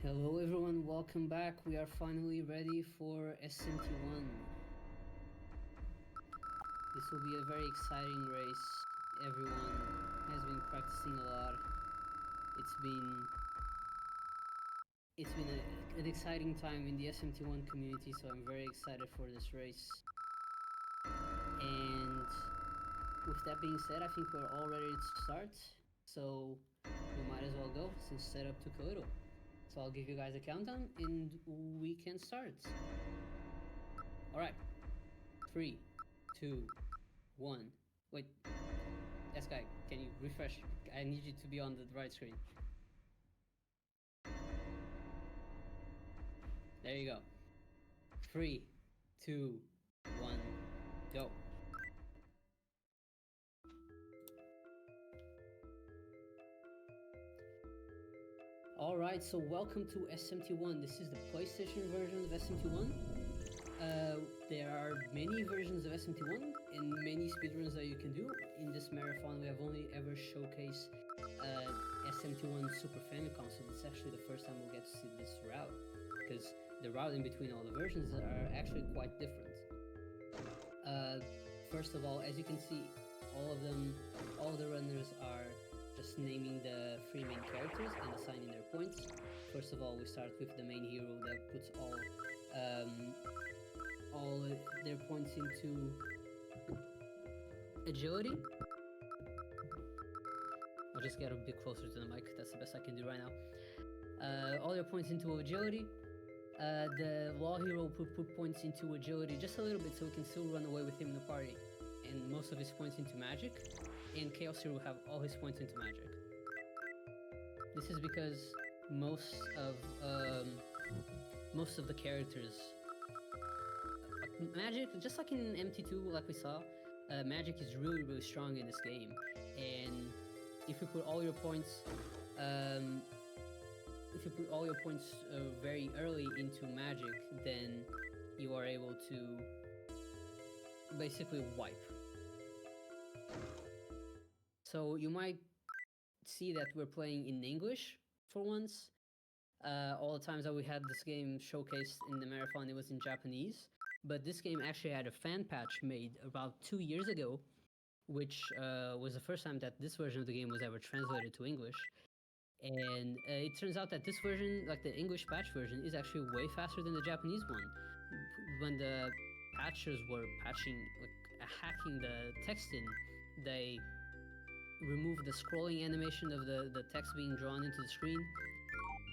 Hello everyone, welcome back. We are finally ready for SMT1. This will be a very exciting race. Everyone has been practicing a lot. It's been an exciting time in the SMT1 community, so I'm very excited for this race. And with that being said, I think we're all ready to start. So we might as well go since setup took a little. So I'll give you guys a countdown and we can start. Alright. 3, 2, 1. Wait. Guy, can you refresh? I need you to be on the right screen. There you go. 3, 2, 1, go. Alright, so welcome to SMT1. This is the PlayStation version of SMT1. There are many versions of SMT1 and many speedruns that you can do. In this marathon, we have only ever showcased SMT1 Super Famicom, so it's actually the first time we'll get to see this route, because the route in between all the versions are actually quite different. First of all, as you can see, all the runners are just naming the 3 main characters and assigning their points. First of all, we start with the main hero that puts all their points into agility. I'll just get a bit closer to the mic, that's the best I can do right now. All their points into agility. The law hero will put points into agility just a little bit so we can still run away with him in the party, and most of his points into magic, and Chaos Hero will have all his points into magic. This is because most of the characters, magic, just like in MT2, like we saw, magic is really strong in this game, and if you put all your points very early into magic, then you are able to basically wipe. So you might see that we're playing in English for once. All the times that we had this game showcased in the marathon, it was in Japanese. But this game actually had a fan patch made about 2 years ago, which was the first time that this version of the game was ever translated to English. And it turns out that this version, like the English patch version, is actually way faster than the Japanese one. When the patchers were hacking the text in, they removed the scrolling animation of the text being drawn into the screen,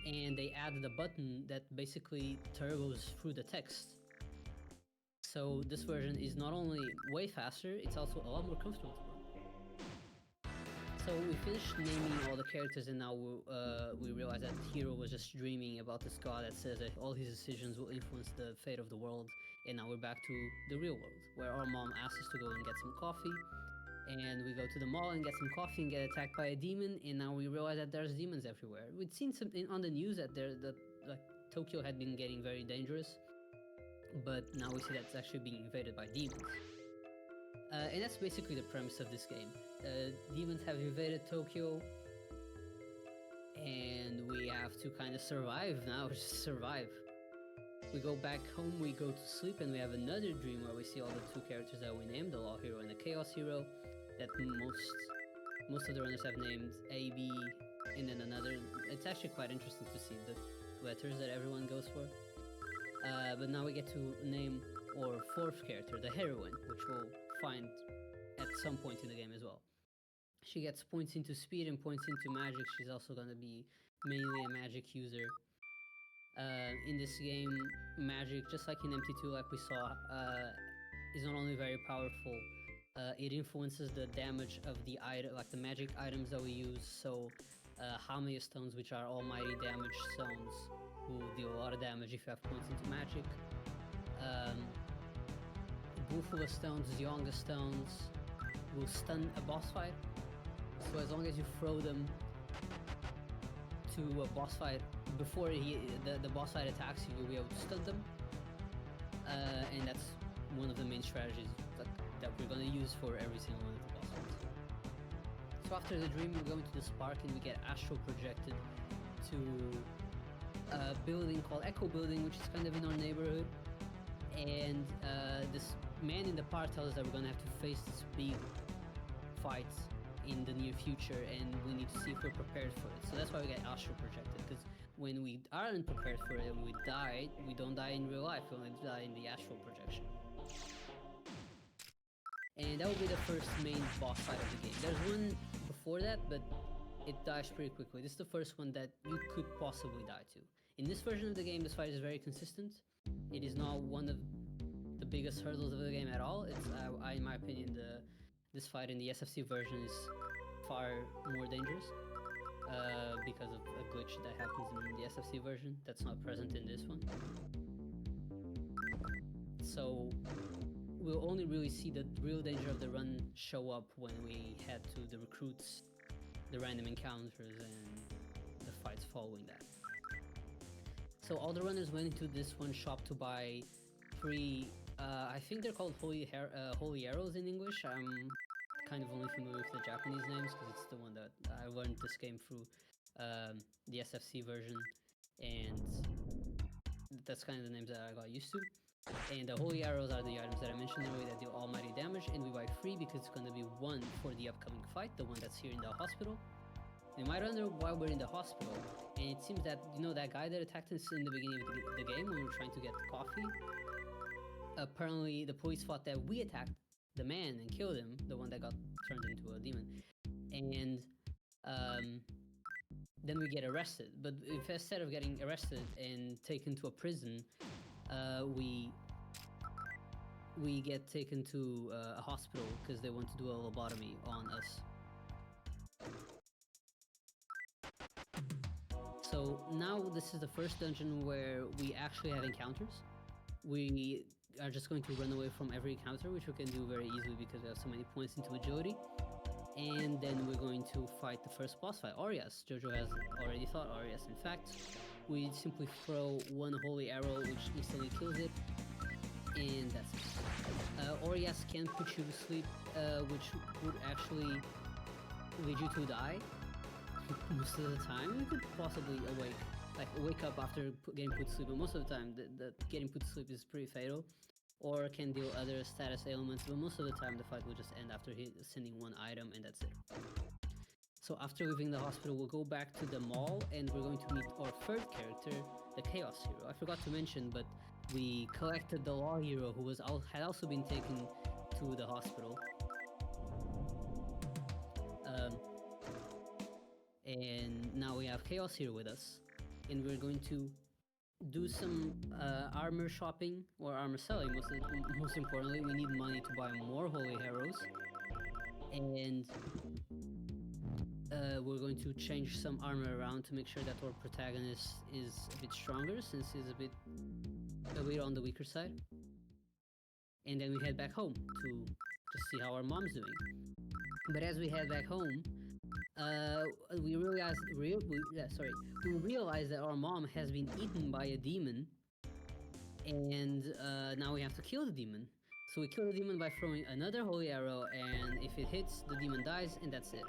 and they added a button that basically turbos through the text. So this version is not only way faster, it's also a lot more comfortable to run. So we finished naming all the characters, and now we realize that Hero was just dreaming about this god that says that all his decisions will influence the fate of the world. And now we're back to the real world, where our mom asked us to go and get some coffee, and we go to the mall and get some coffee and get attacked by a demon, and now we realize that there's demons everywhere. We'd seen something on the news that Tokyo had been getting very dangerous, but now we see that it's actually being invaded by demons. And that's basically the premise of this game. Demons have invaded Tokyo, and we have to kind of survive now, just survive. We go back home, we go to sleep, and we have another dream where we see all the 2 characters that we named, the Law Hero and the Chaos Hero, that most of the runners have named A, B, and then another. It's actually quite interesting to see the letters that everyone goes for. But now we get to name our 4th character, the heroine, which we'll find at some point in the game as well. She gets points into speed and points into magic. She's also going to be mainly a magic user. In this game, magic, just like in MT2, like we saw, is not only very powerful, it influences the damage of the item, like the magic items that we use. So Hamaya stones, which are almighty damage stones, will deal a lot of damage if you have points into magic. Bufula stones, Zionga stones will stun a boss fight. So as long as you throw them to a boss fight before the boss fight attacks you, you'll be able to stun them. And that's one of the main strategies that we're going to use for every single one of the boss fights. So after the dream, we go into the spark and we get astral projected to building called Echo Building, which is kind of in our neighborhood. And this man in the part tells us that we're gonna have to face this big fight in the near future, and we need to see if we're prepared for it. So that's why we get astral projected, because when we aren't prepared for it and we die, we don't die in real life, we only die in the astral projection. And that will be the first main boss fight of the game. There's one before that, but it dies pretty quickly. This is the first one that you could possibly die to. In this version of the game, this fight is very consistent. It is not one of the biggest hurdles of the game at all. It's, in my opinion, this fight in the SFC version is far more dangerous because of a glitch that happens in the SFC version that's not present in this one. So we'll only really see the real danger of the run show up when we head to the recruits, the random encounters, and the fights following that. So all the runners went into this one shop to buy 3, I think they're called holy arrows in English. I'm kind of only familiar with the Japanese names because it's the one that I learned this game through the SFC version, and that's kind of the names that I got used to. And the holy arrows are the items that I mentioned earlier that deal almighty damage, and we buy 3 because it's going to be 1 for the upcoming fight, the one that's here in the hospital. You might wonder why we're in the hospital, and it seems that, you know, that guy that attacked us in the beginning of the game when we were trying to get coffee, apparently the police thought that we attacked the man and killed him, the one that got turned into a demon, and then we get arrested. But if instead of getting arrested and taken to a prison, we get taken to a hospital because they want to do a lobotomy on us. So now this is the first dungeon where we actually have encounters. We are just going to run away from every encounter, which we can do very easily because we have so many points into agility. And then we're going to fight the first boss fight, Orias. Jojo has already fought Orias. In fact, we simply throw 1 holy arrow, which instantly kills it, and that's it. Orias can put you to sleep, which would actually lead you to die most of the time. You could possibly wake up after getting put to sleep, but most of the time the getting put to sleep is pretty fatal, or can deal other status ailments, but most of the time the fight will just end after sending 1 item, and that's it. So after leaving the hospital, we'll go back to the mall, and we're going to meet our 3rd character, the Chaos Hero. I forgot to mention, but we collected the Law Hero, who had also been taken to the hospital. And now we have Chaos Hero with us, and we're going to do some armor shopping, or armor selling. Most importantly, we need money to buy more holy arrows, and we're going to change some armor around to make sure that our protagonist is a bit stronger, since he's a bit on the weaker side. And then we head back home to just see how our mom's doing. But as we head back home, we realize that our mom has been eaten by a demon, and now we have to kill the demon. So we kill the demon by throwing another holy arrow, and if it hits, the demon dies, and that's it.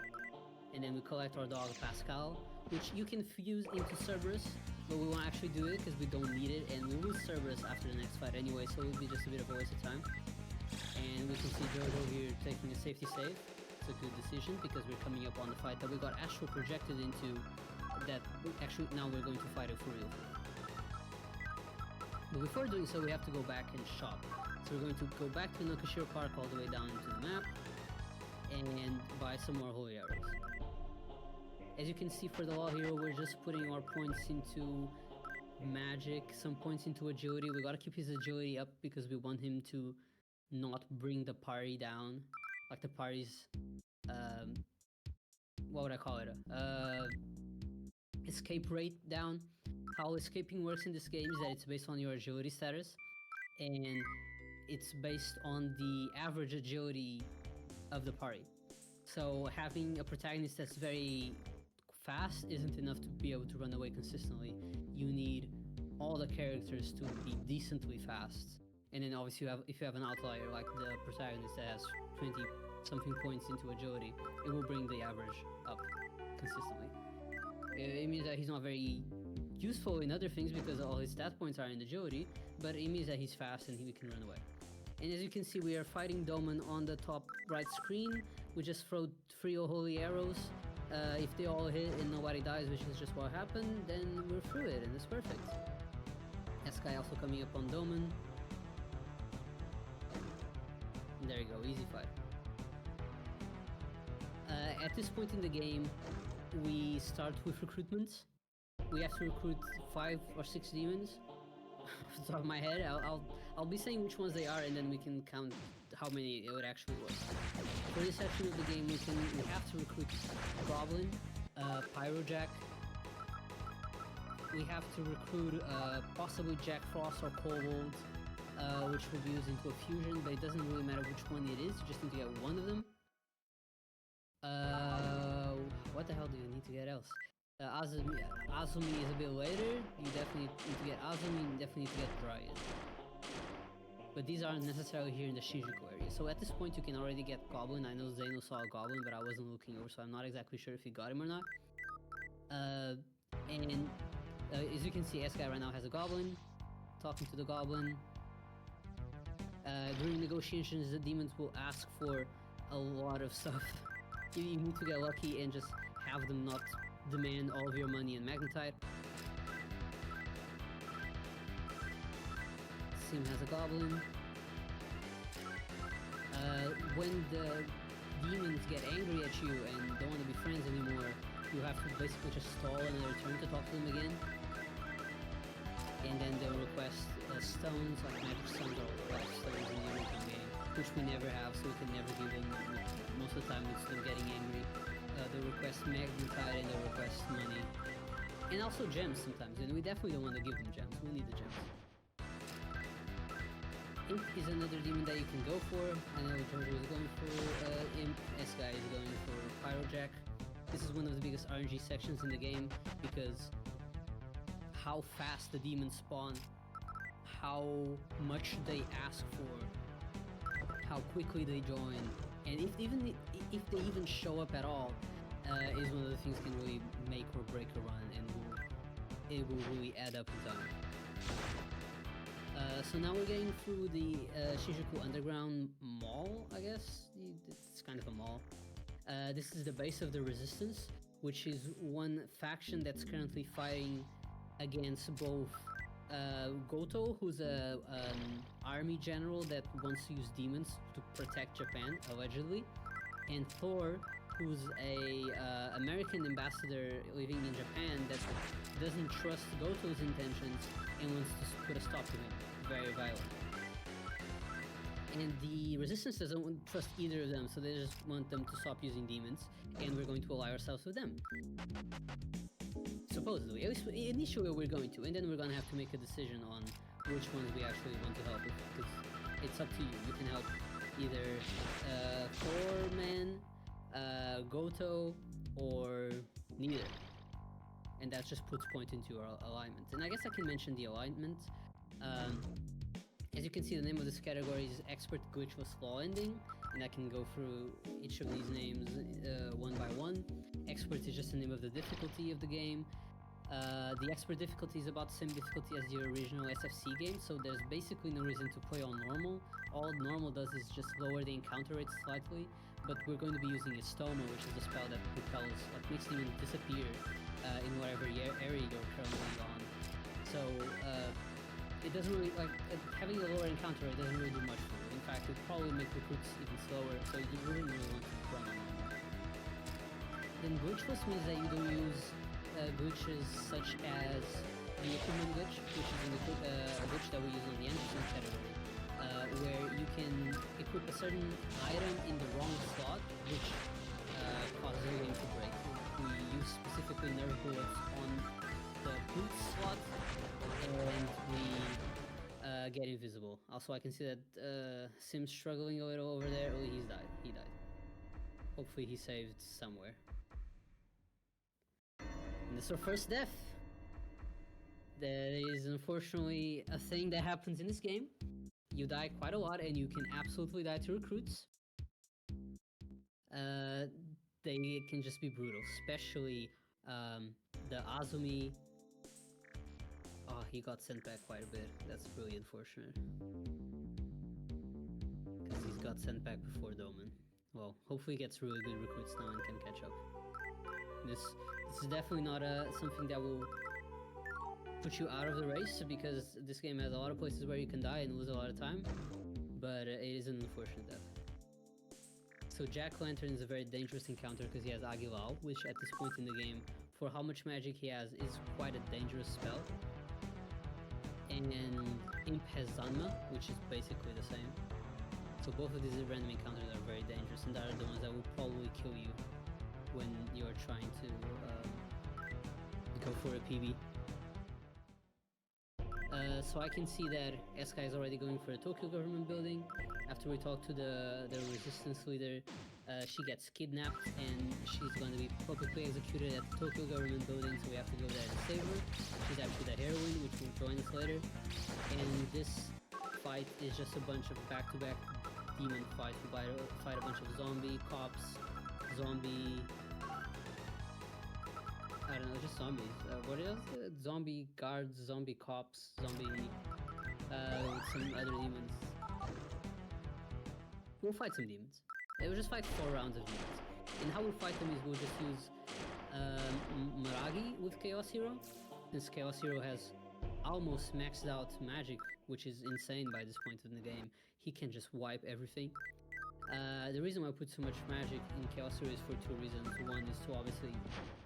And then we collect our dog Pascal, which you can fuse into Cerberus, but we won't actually do it because we don't need it, and we lose Cerberus after the next fight anyway, so it will be just a bit of a waste of time. And we can see Jojo here taking a safety save. It's a good decision because we're coming up on the fight that we got astral projected into, that actually now we're going to fight it for real. But before doing so, we have to go back and shop. So we're going to go back to Nakashiro Park all the way down into the map and buy some more holy arrows. As you can see, for the Law Hero, we're just putting our points into magic, some points into agility. We gotta keep his agility up because we want him to not bring the party down. Like the party's, what would I call it? Escape rate down. How escaping works in this game is that it's based on your agility status, and it's based on the average agility of the party. So having a protagonist that's very fast isn't enough to be able to run away consistently. You need all the characters to be decently fast. And then obviously if you have an outlier like the protagonist that has 20-something points into agility, it will bring the average up consistently. It means that he's not very useful in other things because all his stat points are in agility, but it means that he's fast and he can run away. And as you can see, we are fighting Doman on the top right screen. We just throw 3 holy arrows. If they all hit and nobody dies, which is just what happened, then we're through it and it's perfect. This guy also coming up on Doman. And there you go, easy fight. At this point in the game, we start with recruitment. We have to recruit 5 or 6 demons. Off the top of my head, I'll be saying which ones they are, and then we can count how many it would actually was. For this section of the game, we have to recruit Goblin, Pyrojack. We have to recruit possibly Jack Frost or Kobold, which will be used into a fusion, but it doesn't really matter which one it is. You just need to get one of them. What the hell do you need to get else? Azumi is a bit later. You definitely need to get Azumi, and definitely need to get Dryad. But these aren't necessarily here in the Shinjuku area. So at this point you can already get Goblin. I know Zeno saw a Goblin, but I wasn't looking over, so I'm not exactly sure if he got him or not. As you can see, S-Guy right now has a Goblin. Talking to the Goblin. During negotiations, the demons will ask for a lot of stuff. You need to get lucky and just have them not demand all of your money and magnetite. Sim has a Goblin. When the demons get angry at you and don't want to be friends anymore, you have to basically just stall another turn to talk to them again. And then they'll request stones, like magic stones or life stones in the original game, which we never have, so we can never give them. Most of the time it's them getting angry. They'll request magnetite and they'll request money. And also gems sometimes, and we definitely don't want to give them gems, we need the gems. Imp is another demon that you can go for. I know Jojo is going for Imp, S-Guy is going for Pyrojack. This is one of the biggest RNG sections in the game because how fast the demons spawn, how much they ask for, how quickly they join, and if they even show up at all, is one of the things that can really make or break a run, and it will really add up in time. So now we're getting through the Shinjuku Underground Mall, I guess. It's kind of a mall. This is the base of the Resistance, which is one faction that's currently fighting against both Goto, who's a army general that wants to use demons to protect Japan, allegedly, and Thor, who's a American ambassador living in Japan that doesn't trust Goto's intentions and wants to put a stop to him. Very violent. And the Resistance doesn't trust either of them, so they just want them to stop using demons, and we're going to ally ourselves with them. Supposedly. At least initially we're going to, and then we're going to have to make a decision on which ones we actually want to help with, because it's up to you. You can help either Thorman, Goto, or neither. And that just puts point into our alignment. And I guess I can mention the alignment. As you can see, the name of this category is Expert Glitchless Law Ending, and I can go through each of these names one by one. Expert is just the name of the difficulty of the game. The Expert difficulty is about the same difficulty as the original SFC game, so there's basically no reason to play on normal. All normal does is just lower the encounter rate slightly, but we're going to be using Estoma, which is the spell that propels, like, makes demons disappear in whatever area you're currently on. So, it doesn't really, like, having a lower encounter rate doesn't really do much for you. In fact, it would probably make recruits even slower, so you wouldn't really want to run on normal. Then glitchless means that you don't use glitches such as the equipment glitch, which is a glitch that we use on the engine category, where you can equip a certain item in the wrong slot, which causes the game to break. We use specifically nerve bullets on the boot slot, and we get invisible. Also, I can see that Sim's struggling a little over there. Oh, he's died. He died. Hopefully he saved somewhere. And this is our first death. That is unfortunately a thing that happens in this game. You die quite a lot, and you can absolutely die to recruits. They can just be brutal, especially The Azumi. Oh, he got sent back quite a bit. That's really unfortunate. Because he's got sent back before Doman. Well, hopefully he gets really good recruits now and can catch up. This is definitely not something that will put you out of the race, because this game has a lot of places where you can die and lose a lot of time, but it is an unfortunate death. So Jack-Lantern is a very dangerous encounter because he has Agilal, which at this point in the game, for how much magic he has, is quite a dangerous spell. And Imp has Zanma, which is basically the same. So both of these random encounters are very dangerous, and they are the ones that will probably kill you when you're trying to go for a PB. So I can see that Eska is already going for a Tokyo government building. After we talk to the resistance leader, she gets kidnapped and she's going to be publicly executed at the Tokyo government building, so we have to go there and save her. She's actually the heroine, which will join us later. And this fight is just a bunch of back-to-back demon fights. We fight a bunch of zombie cops, zombie... I don't know, just zombies. What else? Zombie guards, zombie cops, zombie... some other demons. We'll fight some demons. We'll just fight 4 rounds of demons. And how we fight them is we'll just use Maragi with Chaos Hero. Since Chaos Hero has almost maxed out magic, which is insane by this point in the game, he can just wipe everything. The reason why I put so much magic in Chaos Hero is for 2 reasons. One is to obviously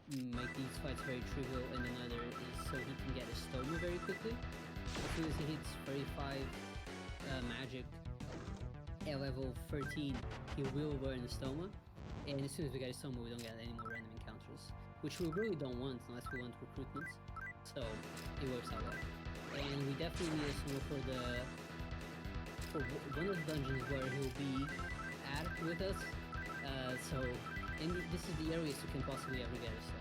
make these fights very trivial, and another is so he can get a Stoma very quickly. As soon as he hits 35 magic at level 13, he will burn the Stoma, and as soon as we get a Stoma, we don't get any more random encounters, which we really don't want unless we want recruitments, so it works out well. And we definitely need a Stoma for one of the dungeons where he'll be at with us, and this is the earliest you can possibly ever get a Stoma.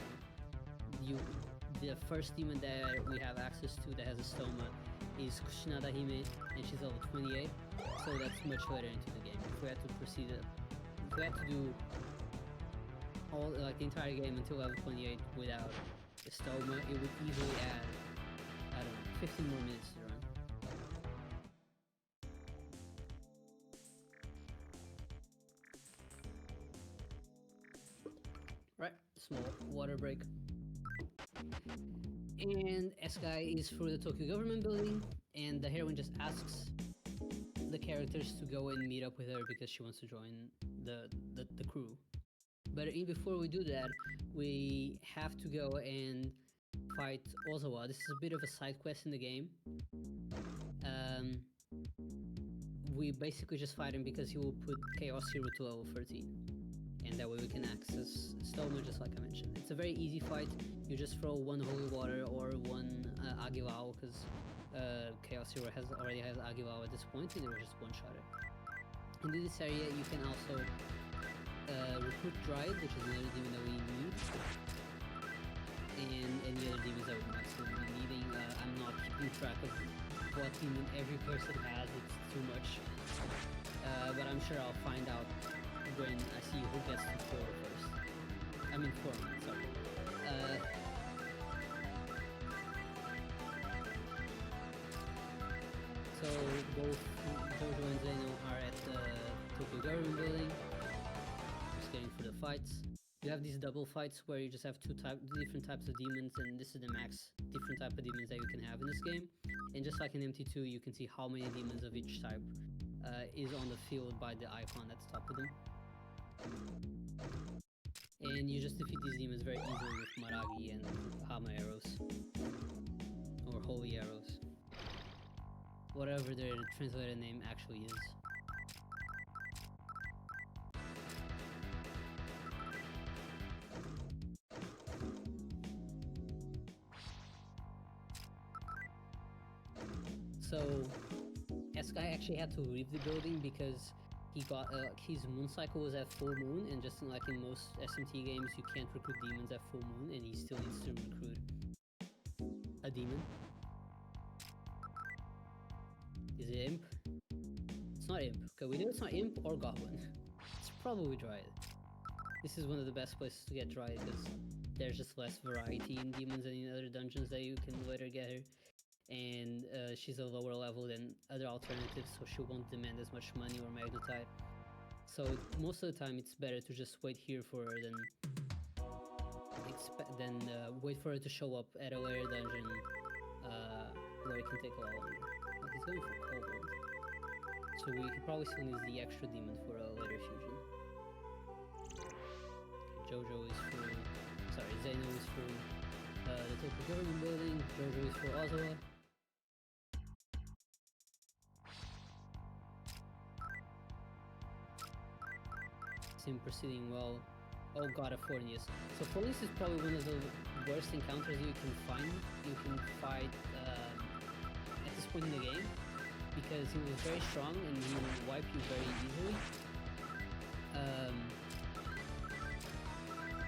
The first demon that we have access to that has a Stoma is Kushinada Hime, and she's level 28, so that's much later into the game. If we had to proceed, if we had to do all the entire game until level 28 without a Stoma, it would easily add, I don't know, 15 more minutes to run. Right, small water break. And Eskai is for the Tokyo government building, and the heroine just asks the characters to go and meet up with her because she wants to join the crew. But before we do that, we have to go and fight Ozawa. This is a bit of a side quest in the game. We basically just fight him because he will put Chaos Hero to level 13. And that way we can access Stoma, just like I mentioned. It's a very easy fight. You just throw 1 holy water or 1 Agilao, because Chaos Hero already has Agilao at this point, and it will just one-shot it. And in this area you can also recruit Dryad, which is another demon that we need, and any other demons that we might still be needing. I'm not keeping track of what demon every person has, it's too much. But I'm sure I'll find out when I see who gets to 4 first. I mean 4, sorry. So both Jojo and Zeno are at the Tokyo government building, just getting for the fights. You have these double fights where you just have different types of demons, and this is the max different type of demons that you can have in this game. And just like in MT2, you can see how many demons of each type is on the field by the icon that's top of them. And you just defeat these demons very easily with Maragi and Hama arrows. Or holy arrows. Whatever their translated name actually is. So, Eskai actually had to leave the building because he got his moon cycle was at full moon, and just like in most SMT games, you can't recruit demons at full moon, and he still needs to recruit a demon. Is it Imp? It's not Imp. Okay, we know it's not Imp or Goblin. It's probably Dryad. this is one of the best places to get Dry because there's just less variety in demons and in other dungeons that you can later get her. And she's a lower level than other alternatives, so she won't demand as much money or magnetite. So most of the time it's better to just wait here for her than wait for her to show up at a later dungeon where it can take a lot longer. But he's going for Kobold. So we could probably still use the extra demon for a later fusion. Okay, Jojo is for... Sorry, Zeno is for the Tokyo Government Building, Jojo is for Ozawa. Him proceeding well. Oh god, a Fornius. So Fornius is probably one of the worst encounters you can fight at this point in the game, because he was very strong and he will wipe you very easily.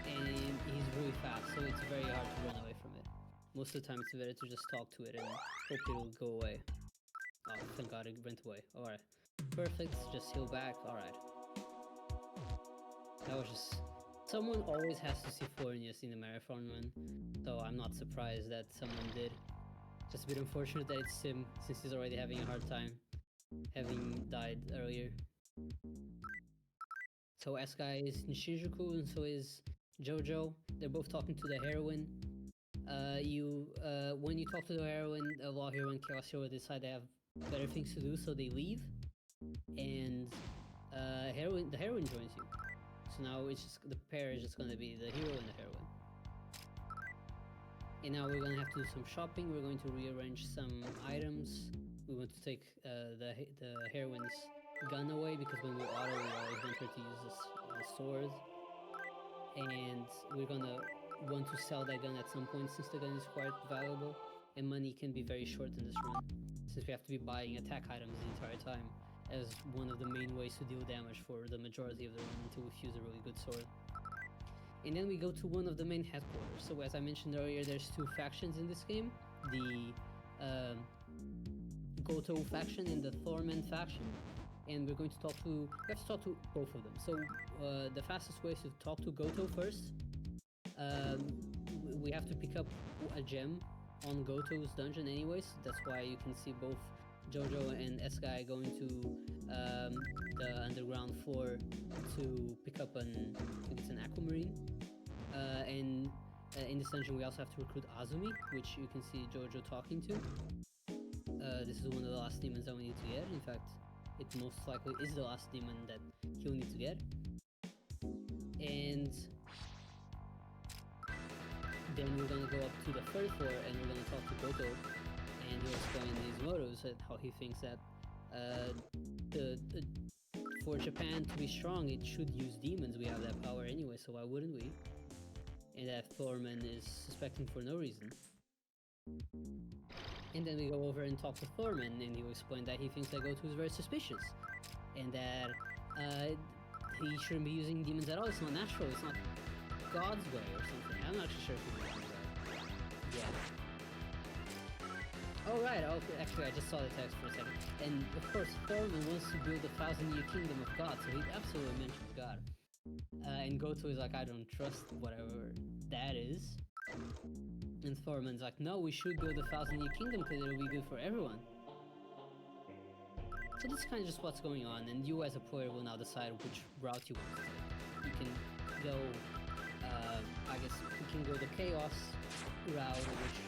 And he's really fast, so it's very hard to run away from it. Most of the time it's better to just talk to it and hope it'll go away. Oh, thank god it went away. Alright. Perfect, just heal back. Alright. That was just... Someone always has to see Fornius in the marathon run, so I'm not surprised that someone did. Just a bit unfortunate that it's Sim, since he's already having a hard time, having died earlier. So S-Guy is in Shinjuku, and so is Jojo. They're both talking to the heroine. When you talk to the heroine, Law Hero and Chaos Hero decide they have better things to do, so they leave. And the heroine joins you. So now it's just, the pair is just gonna be the hero and the heroine. And now we're gonna have to do some shopping. We're going to rearrange some items. We want to take the heroine's gun away, because when we auto, we always want her to use the sword. And we're gonna want to sell that gun at some point, since the gun is quite valuable, and money can be very short in this run, since we have to be buying attack items the entire time, as one of the main ways to deal damage for the majority of the run until we fuse a really good sword. And then we go to one of the main headquarters. So as I mentioned earlier, there's two factions in this game. The Goto faction and the Thorman faction. And we're going to talk to... we have to talk to both of them. So the fastest way is to talk to Goto first. We have to pick up a gem on Goto's dungeon anyways. That's why you can see both Jojo and S-Guy going to the underground floor to pick up I think it's an aquamarine. And in this dungeon we also have to recruit Azumi, which you can see Jojo talking to. This is one of the last demons that we need to get. In fact, it most likely is the last demon that he'll need to get. And then we're gonna go up to the third floor and we're gonna talk to Goto, and he'll explain his motives and how he thinks that for Japan to be strong, it should use demons. We have that power anyway, so why wouldn't we? And that Thorman is suspecting for no reason. And then we go over and talk to Thorman, and he'll explain that he thinks that Goto is very suspicious, and that he shouldn't be using demons at all. It's not natural, it's not God's way or something. I'm not sure if he knows that. Yeah. Oh right, okay, actually I just saw the text for a second. And of course Thorman wants to build a 1,000-year kingdom of God, so he absolutely mentions God. And Goto is like, I don't trust whatever that is. And Thorman's like, no, we should build a 1,000-year kingdom because it'll be good for everyone. So that's kind of just what's going on, and you as a player will now decide which route you want to take. You can go, I guess you can go the Chaos route, which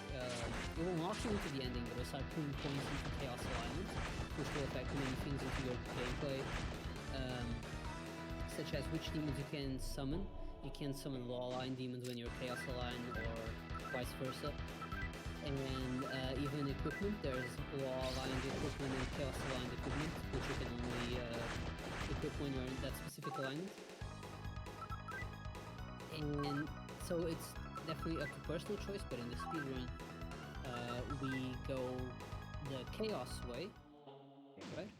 it will lock you into the ending, but it'll start putting points into Chaos Alignment, which will affect many things into your gameplay, such as which demons you can summon. You can summon law-aligned demons when you're Chaos Aligned, or vice versa. And even equipment, there's law-aligned equipment and chaos-aligned equipment, which you can only equip when you're in that specific alignment. And so it's definitely up to personal choice, but in the speedrun, we go the chaos way, right?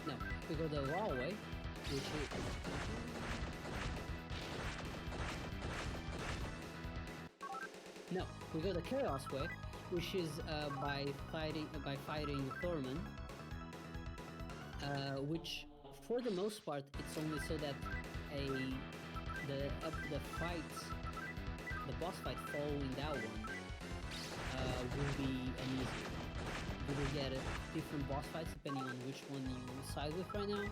No, we go the law way, which is... No, we go the Chaos way, which is by fighting Thorman, which for the most part, it's only so that the fights, the boss fight following that one, will be an easy one. You will get different boss fights depending on which one you side with right now,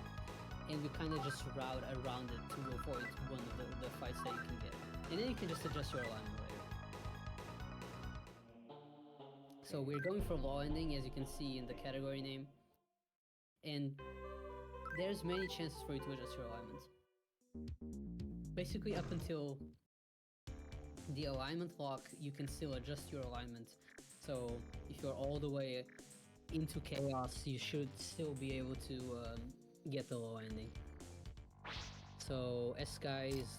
and we kind of just route around it to avoid one of the fights that you can get. And then you can just adjust your alignment later. So we're going for law ending, as you can see in the category name. And there's many chances for you to adjust your alignment. Basically, up until the alignment lock, you can still adjust your alignment. So if you're all the way into chaos, you should still be able to get the low ending. So S-Guy is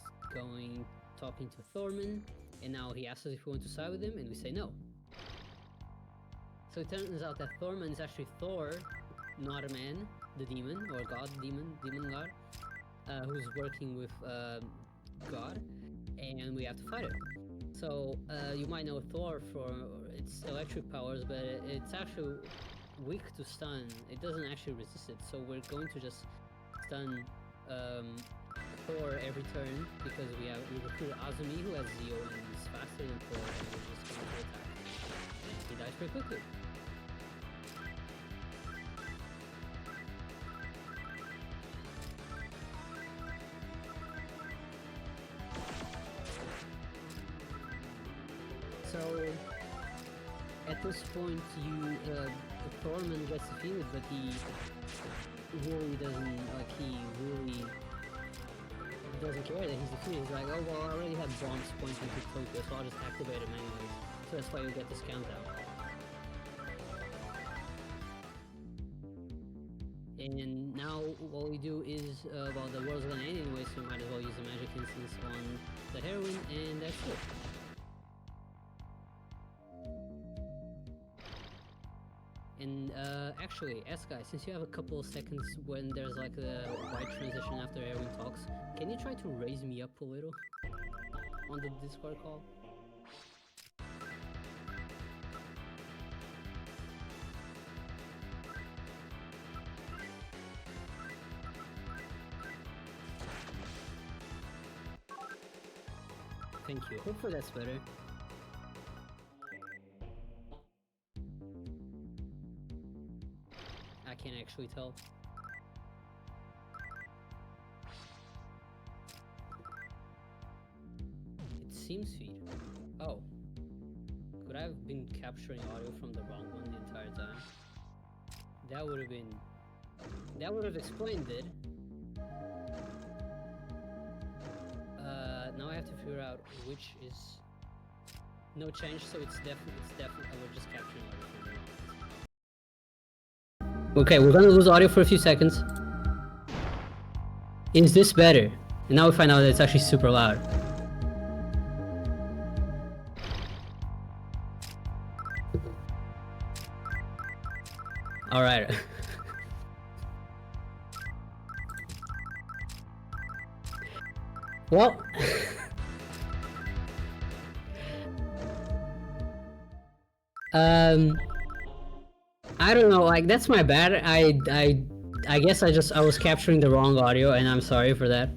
talking to Thorman, and now he asks us if we want to side with him, and we say no. So it turns out that Thorman is actually Thor, not a man, the demon, or god, demon god, who's working with God, and we have to fight it. So you might know Thor for its electric powers, but it's actually weak to stun. It doesn't actually resist it, so we're going to just stun Thor every turn, because we recruit Azumi, who has Zeo and is faster than Thor, and we're just going to attack. And he dies pretty quickly. So at this point, Thorman gets defeated, but he really doesn't care that he's defeated. He's like, oh well, I already had bombs pointing to Tokyo, so I'll just activate them anyways. So that's why you get this countdown. And now what we do is, well, the world's gonna end anyway, so we might as well use the magic instance on the heroine, and that's it. And actually, S-Guy, since you have a couple of seconds when there's like the white transition after everyone talks, can you try to raise me up a little on the Discord call? Thank you. Hopefully that's better. I can't actually tell. It seems feed. Oh. Could I have been capturing audio from the wrong one the entire time? That would have explained it. Now I have to figure out which is no change, so it's definitely we're just capturing audio from the wrong one. Okay, we're gonna lose audio for a few seconds. Is this better? And now we find out that it's actually super loud. Alright. Well... I don't know, like, that's my bad. I guess I was capturing the wrong audio, and I'm sorry for that.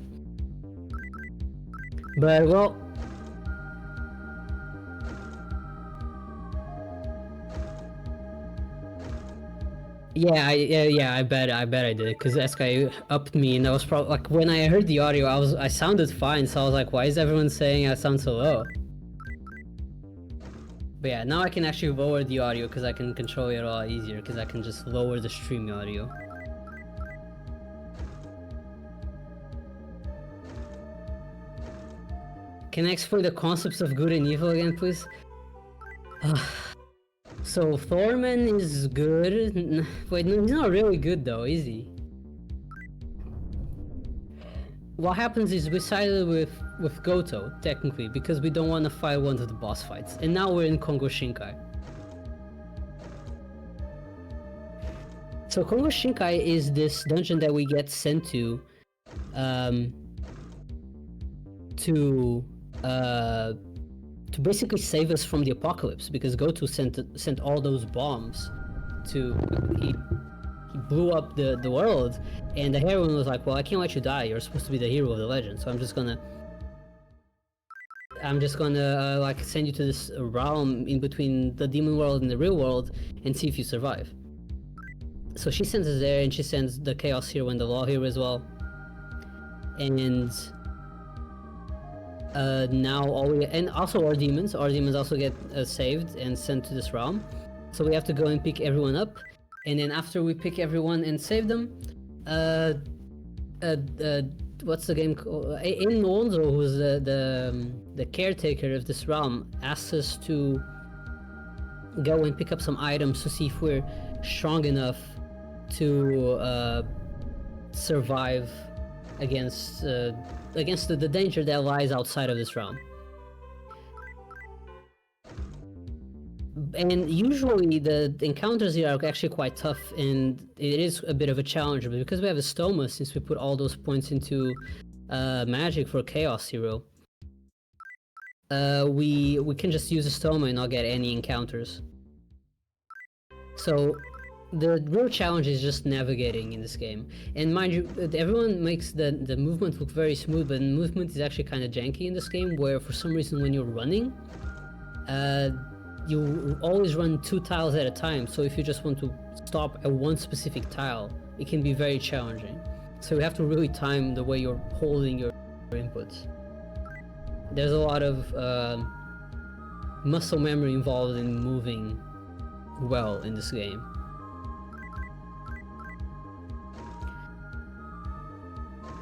But, well... Yeah, I bet I did, because this guy upped me, and that was probably, like, when I heard the audio, I sounded fine, so I was like, why is everyone saying I sound so low? But yeah, now I can actually lower the audio, because I can control it a lot easier, because I can just lower the stream audio. Can I explain the concepts of good and evil again, please? So Thorman is good. Wait, no, he's not really good though, is he? What happens is we sided with Goto, technically, because we don't want to fight one of the boss fights. And now we're in Kongo Shinkai. So Kongo Shinkai is this dungeon that we get sent to basically save us from the apocalypse, because Goto sent all those bombs to he blew up the world, and the heroine was like, well, I can't let you die, you're supposed to be the hero of the legend, so I'm just gonna like send you to this realm in between the demon world and the real world and see if you survive. So she sends us there, and she sends the chaos hero and the law hero as well. And now and also our demons also get saved and sent to this realm. So we have to go and pick everyone up, and then after we pick everyone and save them, what's the game called? In Lonzo, who's the caretaker of this realm, asks us to go and pick up some items to see if we're strong enough to survive against the danger that lies outside of this realm. And usually the encounters here are actually quite tough, and it is a bit of a challenge, but because we have a stoma, since we put all those points into magic for Chaos Hero, we can just use a stoma and not get any encounters. So the real challenge is just navigating in this game. And mind you, everyone makes the movement look very smooth, but the movement is actually kind of janky in this game, where for some reason when you're running, you always run 2 tiles at a time, so if you just want to stop at one specific tile, it can be very challenging. So you have to really time the way you're holding your inputs. There's a lot of muscle memory involved in moving well in this game.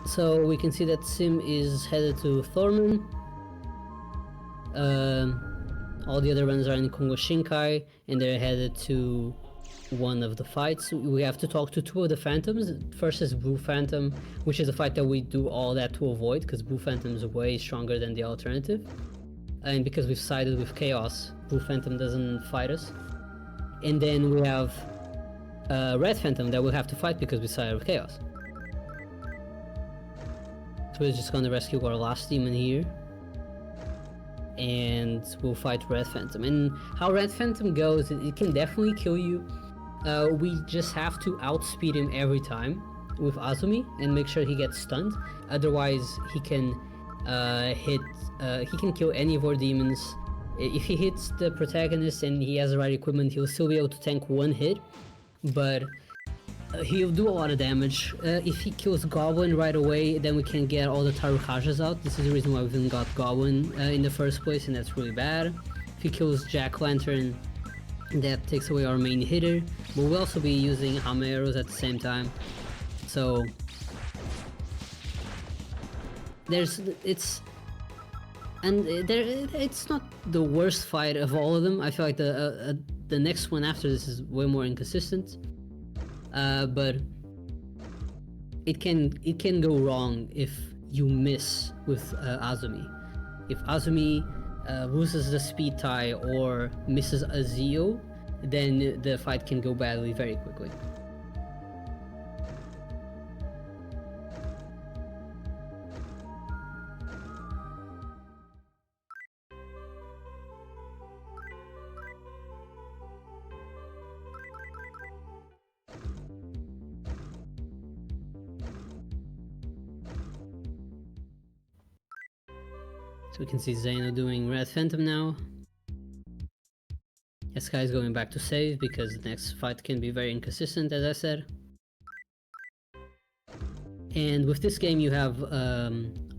So we can see that Sim is headed to Thorman. All the other runners are in Kongo Shinkai, and they're headed to one of the fights. We have to talk to 2 of the Phantoms. First is Blue Phantom, which is a fight that we do all that to avoid, because Blue Phantom is way stronger than the alternative. And because we've sided with Chaos, Blue Phantom doesn't fight us. And then we have Red Phantom that we'll have to fight because we sided with Chaos. So we're just gonna rescue our last demon here, and we'll fight Red Phantom. And how Red Phantom goes, it can definitely kill you. We just have to outspeed him every time with Azumi and make sure he gets stunned. Otherwise, he can kill any of our demons. If he hits the protagonist and he has the right equipment, he'll still be able to tank 1 hit, but he'll do a lot of damage. If he kills Goblin right away, then we can get all the Tarukajas out. This is the reason why we even got Goblin in the first place, and that's really bad. If he kills Jack-Lantern, that takes away our main hitter, but we'll also be using Hame arrows at the same time. So it's not the worst fight of all of them. I feel like the next one after this is way more inconsistent. But it can go wrong if you miss with Azumi. If Azumi loses the speed tie or misses a Zio, then the fight can go badly very quickly. So we can see Zeno doing Red Phantom now. Sky is going back to save because the next fight can be very inconsistent, as I said. And with this game you have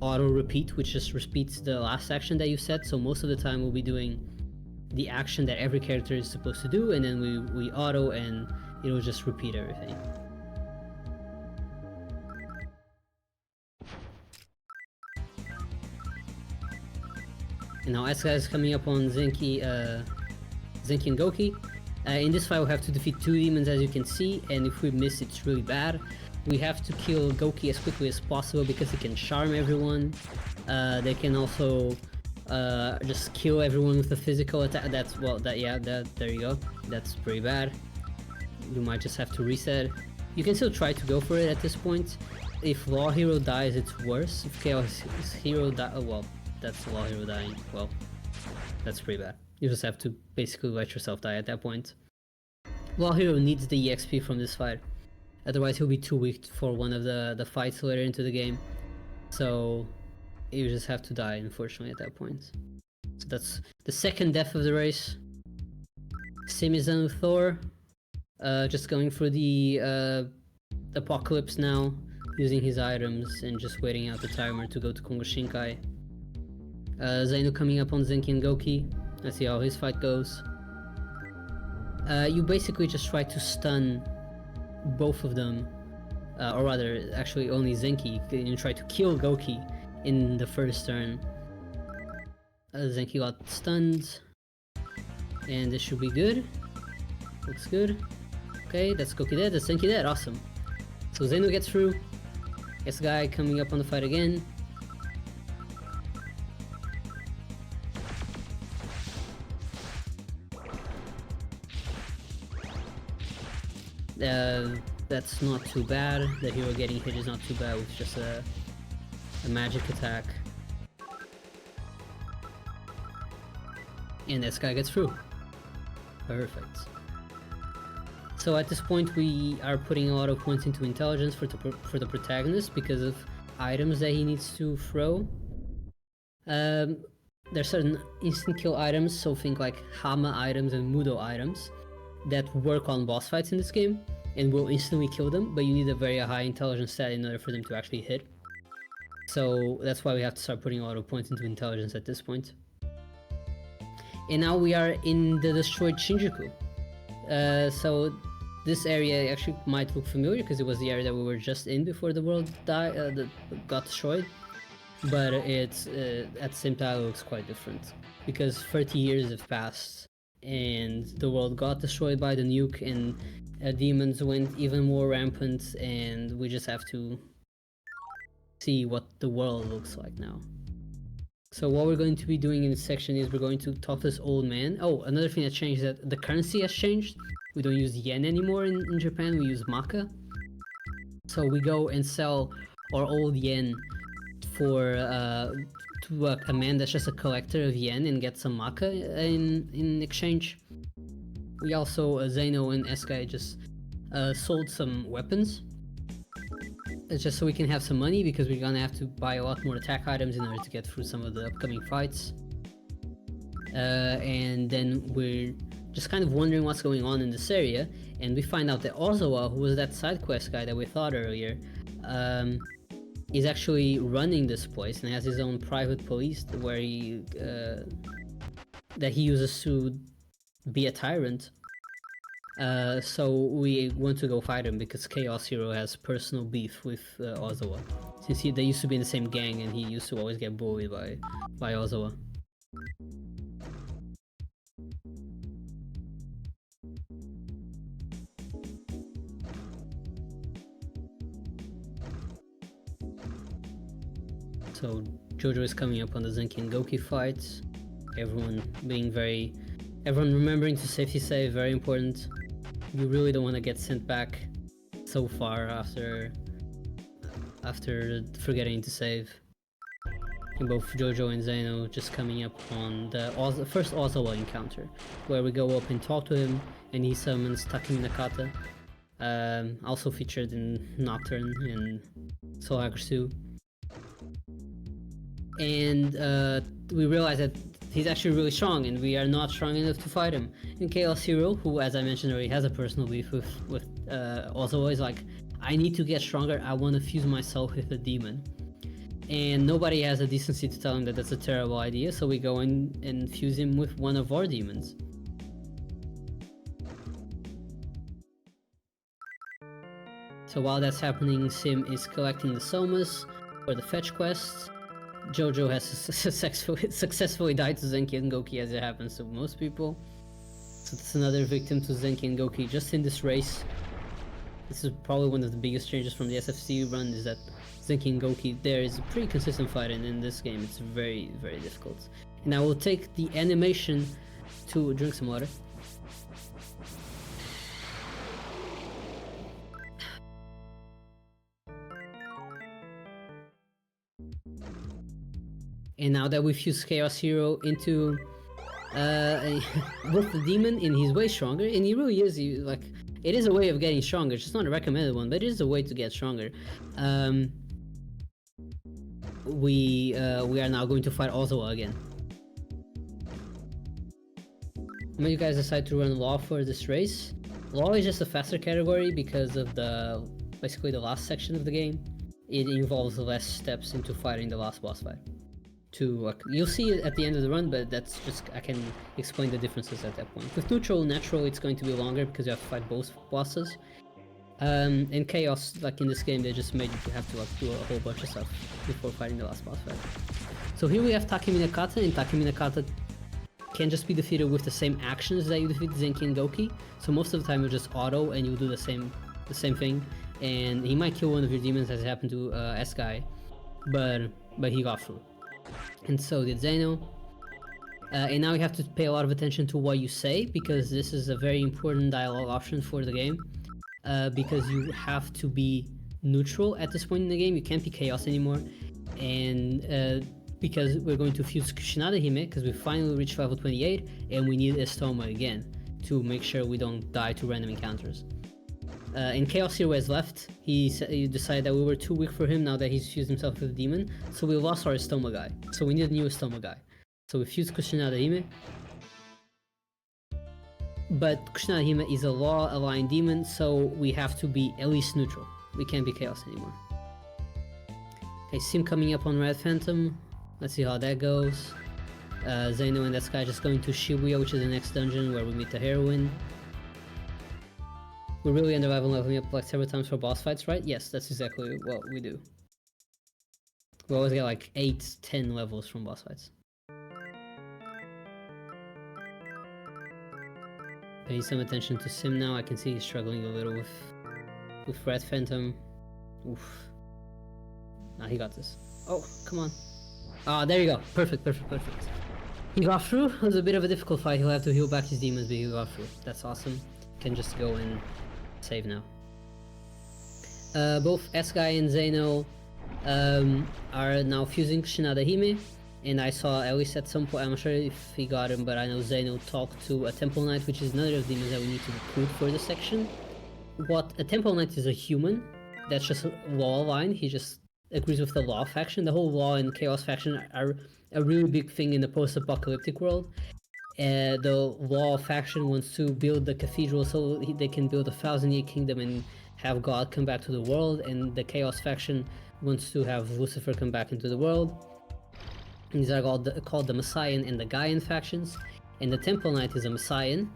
auto repeat, which just repeats the last action that you set, so most of the time we'll be doing the action that every character is supposed to do, and then we auto and it'll just repeat everything. And now Asuka is coming up on Zenki and Goki. In this fight we'll have to defeat 2 demons, as you can see, and if we miss it's really bad. We have to kill Goki as quickly as possible because he can charm everyone. They can also just kill everyone with a physical attack. There you go. That's pretty bad. You might just have to reset. You can still try to go for it at this point. If Law Hero dies, it's worse. If Chaos Hero dies, well, that's Law Hero dying. Well, that's pretty bad. You just have to basically let yourself die at that point. Law Hero needs the EXP from this fight. Otherwise, he'll be too weak for one of the fights later into the game. So you just have to die, unfortunately, at that point. So that's the second death of the race. Sim is done with Thor. Just going for the Apocalypse now, using his items and just waiting out the timer to go to Kongo Shinkai. Zeno coming up on Zenki and Goki. Let's see how his fight goes. You basically just try to stun both of them, or rather, actually only Zenki. You try to kill Goki in the first turn. Zenki got stunned, and this should be good. Looks good. Okay, that's Goki dead, that's Zenki dead, awesome. So Zeno gets through. This guy coming up on the fight again. That's not too bad. The hero getting hit is not too bad with just a magic attack. And this guy gets through. Perfect. So at this point we are putting a lot of points into intelligence for the protagonist because of items that he needs to throw. There's certain instant kill items, so think like Hama items and Mudo items that work on boss fights in this game and will instantly kill them, but you need a very high intelligence stat in order for them to actually hit. So that's why we have to start putting a lot of points into intelligence at this point. And now we are in the destroyed Shinjuku. So this area actually might look familiar because it was the area that we were just in before the world got destroyed. But it's at the same time it looks quite different because 30 years have passed and the world got destroyed by the nuke and demons went even more rampant, and we just have to see what the world looks like now. So what we're going to be doing in this section is we're going to talk to this old man. Oh, another thing that changed is that the currency has changed. We don't use yen anymore in Japan, we use maka. So we go and sell our old yen for to a man that's just a collector of yen and get some maka in exchange. We also, Zeno and Eskai just sold some weapons. It's just so we can have some money because we're gonna have to buy a lot more attack items in order to get through some of the upcoming fights. And then we're just kind of wondering what's going on in this area, and we find out that Ozawa, who was that side quest guy that we thought earlier, is actually running this place and has his own private police where he that he uses to be a tyrant. So we want to go fight him because Chaos Hero has personal beef with Ozawa, since they used to be in the same gang and he used to always get bullied by Ozawa. So Jojo is coming up on the Zenki and Goki fights. Everyone remembering to safety save, very important. You really don't want to get sent back so far after forgetting to save. And both Jojo and Zeno just coming up on the first Ozawa encounter, where we go up and talk to him and he summons Takumi Nakata, also featured in Nocturne and Soul Hackers 2. And we realize that he's actually really strong and we are not strong enough to fight him. And Chaos Hero, who as I mentioned already has a personal beef with Ozawa, is like, I need to get stronger, I want to fuse myself with a demon. And nobody has the decency to tell him that that's a terrible idea, so we go in and fuse him with one of our demons. So while that's happening, Sim is collecting the Somas for the fetch quests. Jojo has successfully died to Zenki and Goki, as it happens to most people. So that's another victim to Zenki and Goki just in this race. This is probably one of the biggest changes from the SFC run, is that Zenki and Goki, there is a pretty consistent fight, and in this game it's very, very difficult. And I will take the animation to drink some water. And now that we've fused Chaos Hero into with the demon, and he's way stronger, and he really is, like, It is a way of getting stronger. It's not a recommended one, but it is a way to get stronger. We are now going to fight Ozawa again. When you guys decide to run Law for this race, Law is just a faster category because of basically the last section of the game. It involves less steps into fighting the last boss fight. You'll see it at the end of the run, but that's just, I can explain the differences at that point. With neutral, natural, it's going to be longer because you have to fight both bosses. In Chaos, like in this game, they just made you have to do a whole bunch of stuff before fighting the last boss fight. So here we have Takemi Nakata, and Takemi Nakata can just be defeated with the same actions that you defeat Zenki and Goki. So most of the time you just auto and you do the same thing, and he might kill one of your demons, as happened to S-Guy, but he got through. And so did Zeno. And now you have to pay a lot of attention to what you say, because this is a very important dialogue option for the game. Because you have to be neutral at this point in the game. You can't be Chaos anymore. And because we're going to fuse Kushinada Hime, because we finally reached level 28, and we need Estoma again to make sure we don't die to random encounters. In Chaos Hero has left. He decided that we were too weak for him now that he's fused himself with a demon. So we lost our Estoma guy. So we need a new Estoma guy. So we fused Kushinada Hime. But Kushinada Hime is a law-aligned demon, so we have to be at least neutral. We can't be Chaos anymore. Okay, Sim coming up on Red Phantom. Let's see how that goes. Zeno and that guy just going to Shibuya, which is the next dungeon where we meet the heroine. We really end up leveling up like several times for boss fights, right? Yes, that's exactly what we do. We always get like 8-10 levels from boss fights. Pay some attention to Sim now. I can see he's struggling a little with Red Phantom. Oof. Nah, he got this. Oh, come on. Ah, there you go. Perfect. He got through. It was a bit of a difficult fight. He'll have to heal back his demons, but he got through. That's awesome. Can just go and save now. Both S-Guy and Zeno are now fusing Kushinada Hime. And I saw, at least at some point, I'm not sure if he got him, but I know Zeno talked to a Temple Knight, which is another of the demons that we need to recruit for this section. A Temple Knight is a human that's just law aligned. He just agrees with the Law faction. The whole Law and Chaos faction are a really big thing in the post-apocalyptic world. The Law faction wants to build the cathedral so they can build a 1,000-year kingdom and have God come back to the world, and the Chaos faction wants to have Lucifer come back into the world. These are called the Messian and the Gaian factions, and the Temple Knight is a Messian.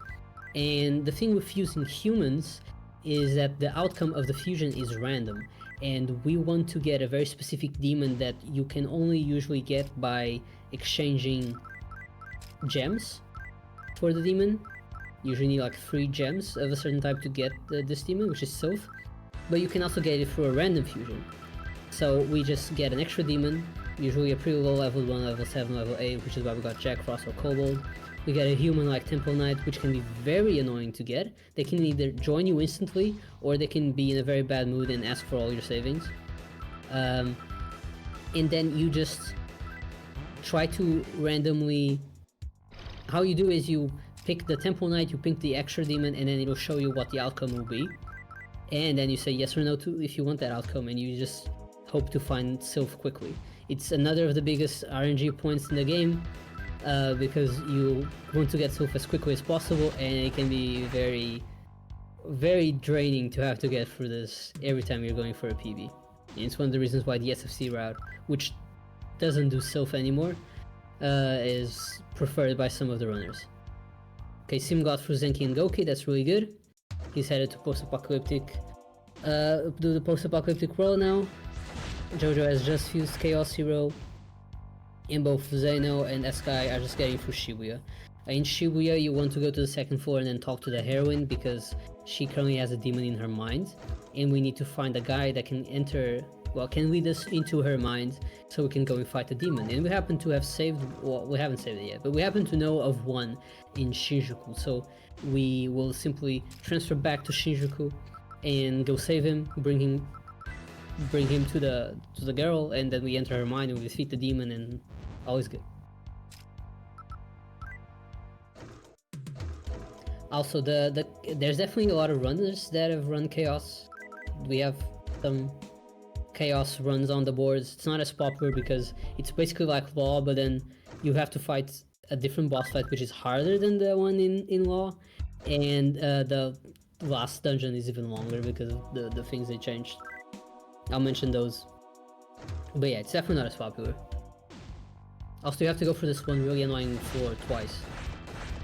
And the thing with fusing humans is that the outcome of the fusion is random, and we want to get a very specific demon that you can only usually get by exchanging gems for the demon. You usually need like 3 gems of a certain type to get this demon, which is Sylph, but you can also get it through a random fusion. So we just get an extra demon, usually a pretty low level 1, level 7, level 8, which is why we got Jack Frost or Kobold. We get a human like Temple Knight, which can be very annoying to get. They can either join you instantly, or they can be in a very bad mood and ask for all your savings. And then you just try to randomly... How you do is you pick the Temple Knight, you pick the extra demon, and then it'll show you what the outcome will be. And then you say yes or no to if you want that outcome, and you just hope to find Sylph quickly. It's another of the biggest RNG points in the game, because you want to get Sylph as quickly as possible, and it can be very, very draining to have to get through this every time you're going for a PB. And it's one of the reasons why the SFC route, which doesn't do Sylph anymore, is preferred by some of the runners. Okay, Sim got through Zenki and Goki, that's really good. He's headed to post-apocalyptic, do the post-apocalyptic world now. Jojo has just fused Chaos Hero, and both Zeno and S-Guy are just getting through Shibuya. In Shibuya, you want to go to the 2nd floor and then talk to the heroine, because she currently has a demon in her mind, and we need to find a guy that can can lead us into her mind so we can go and fight the demon. And we happen to have saved, well, we haven't saved it yet, but we happen to know of one in Shinjuku, so we will simply transfer back to Shinjuku and go save him, bring him to the girl, and then we enter her mind and we defeat the demon, and all is good. Also, there's definitely a lot of runners that have run Chaos. We have some Chaos runs on the boards. It's not as popular because it's basically like Law, but then you have to fight a different boss fight, which is harder than the one in Law. And the last dungeon is even longer because of the things they changed. I'll mention those. But yeah, it's definitely not as popular. Also, you have to go through this one really annoying floor twice.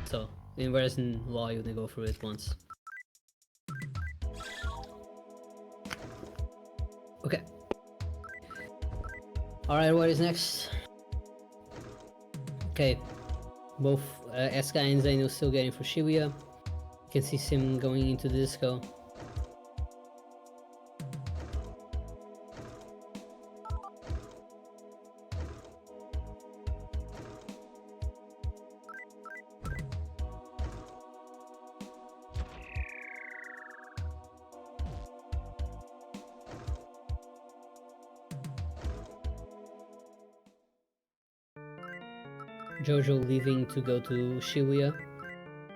So, whereas in Law, you only go through it once. Okay. Alright, what is next? Okay. Both Eskai and Zaino still getting for Shibuya. You can see Sim going into the disco. Jojo leaving to go to Shibuya.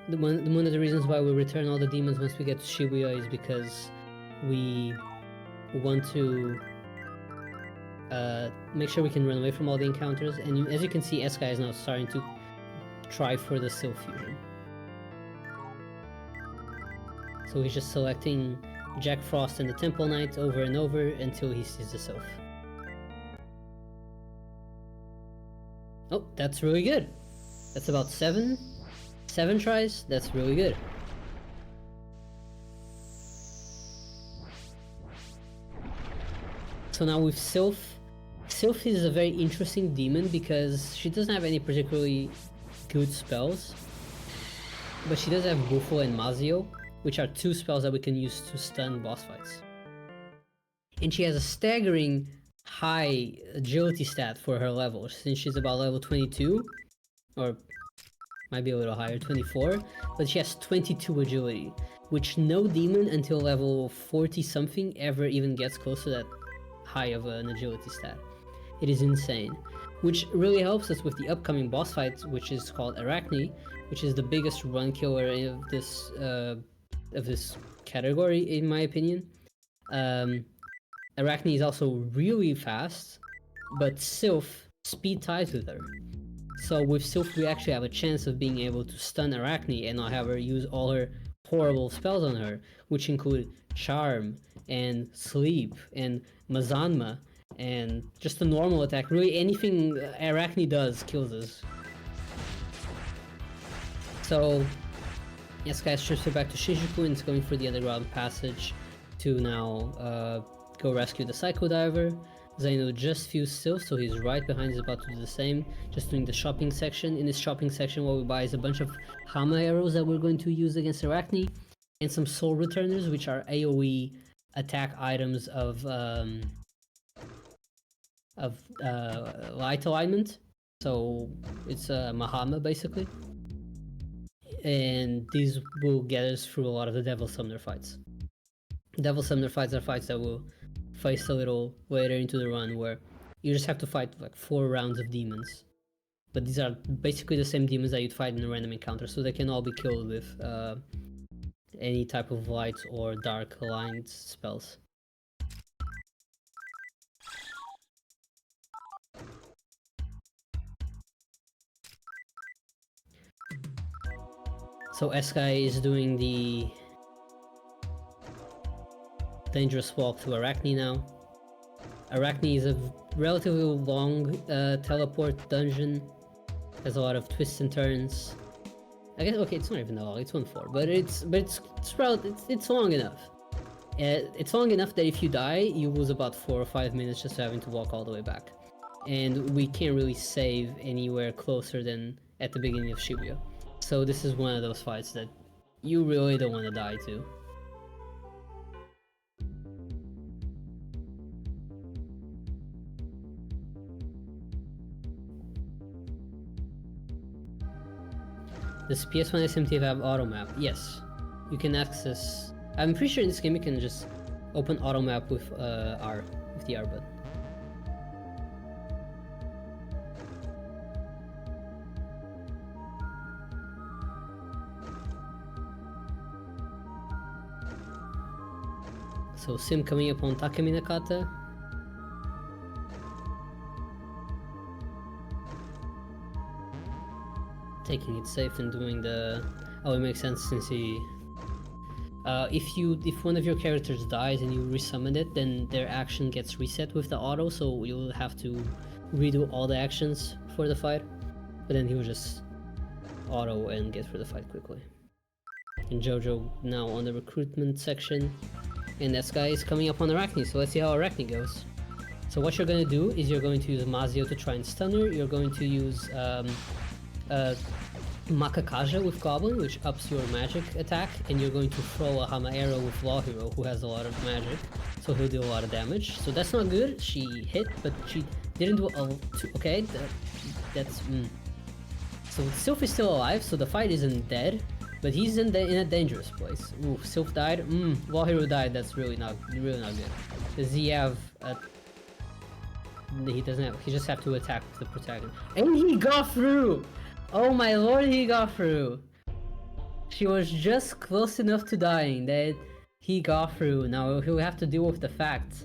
One of the reasons why we return all the demons once we get to Shibuya is because we want to make sure we can run away from all the encounters. And as you can see, Eskai is now starting to try for the Sylph fusion. So he's just selecting Jack Frost and the Temple Knight over and over until he sees the Sylph. Oh, that's really good. That's about seven tries. That's really good. So now with Sylph. Sylph is a very interesting demon because she doesn't have any particularly good spells. But she does have Bufo and Mazio, which are two spells that we can use to stun boss fights. And she has a staggering high agility stat for her level, since she's about level 22, or might be a little higher, 24, but she has 22 agility, which no demon until level 40 something ever even gets close to that high of an agility stat. It is insane, which really helps us with the upcoming boss fight, which is called Arachne, which is the biggest run killer of this category, in my opinion. Arachne is also really fast, but Sylph speed ties with her. So with Sylph, we actually have a chance of being able to stun Arachne and not have her use all her horrible spells on her, which include Charm and Sleep and Mazanma and just a normal attack. Really, anything Arachne does kills us. So, Eskai strips her back to Shinjuku and is going for the underground passage to now go rescue the Psycho Diver. Zaino just fused Sylph, so he's right behind, he's about to do the same, just doing the shopping section. In this shopping section, what we buy is a bunch of Hama arrows that we're going to use against Arachne, and some Soul Returners, which are AoE attack items of light alignment. So it's Mahama, basically. And these will get us through a lot of the Devil Summoner fights. Devil Summoner fights are fights that will face a little later into the run, where you just have to fight like 4 rounds of demons. But these are basically the same demons that you'd fight in a random encounter, so they can all be killed with any type of light or dark aligned spells. So Eskai is doing the dangerous walk to Arachne now. Arachne is a relatively long teleport dungeon. Has a lot of twists and turns. I guess okay, it's not even that long. It's 1-4, but it's long enough. It's long enough that if you die, you lose about 4 or 5 minutes just having to walk all the way back. And we can't really save anywhere closer than at the beginning of Shibuya. So this is one of those fights that you really don't want to die to. Does PS1 SMT have auto map? Yes. You can access... I'm pretty sure in this game you can just open auto map with R, with the R button. So Sim coming up on Takemi Nakata. Taking it safe and doing the... Oh, it makes sense since he... if one of your characters dies and you resummon it, then their action gets reset with the auto, so you'll have to redo all the actions for the fight. But then he will just auto and get through the fight quickly. And Jojo now on the recruitment section, and this guy is coming up on Arachne, so let's see how Arachne goes. So what you're going to do is you're going to use Mazio to try and stun her, you're going to use Makakaja with Goblin, which ups your magic attack, and you're going to throw a Hama arrow with Law Hero, who has a lot of magic, so he'll do a lot of damage. So that's not good, she hit, but she didn't do okay, that's... So Sylph is still alive, so the fight isn't dead, but he's in a dangerous place. Ooh, Sylph died. Law Hero died. That's really not good. Does he have a... He doesn't have. He just have to attack the protagonist, and he got through. Oh my lord, he got through. She was just close enough to dying that he got through. Now he'll have to deal with the fact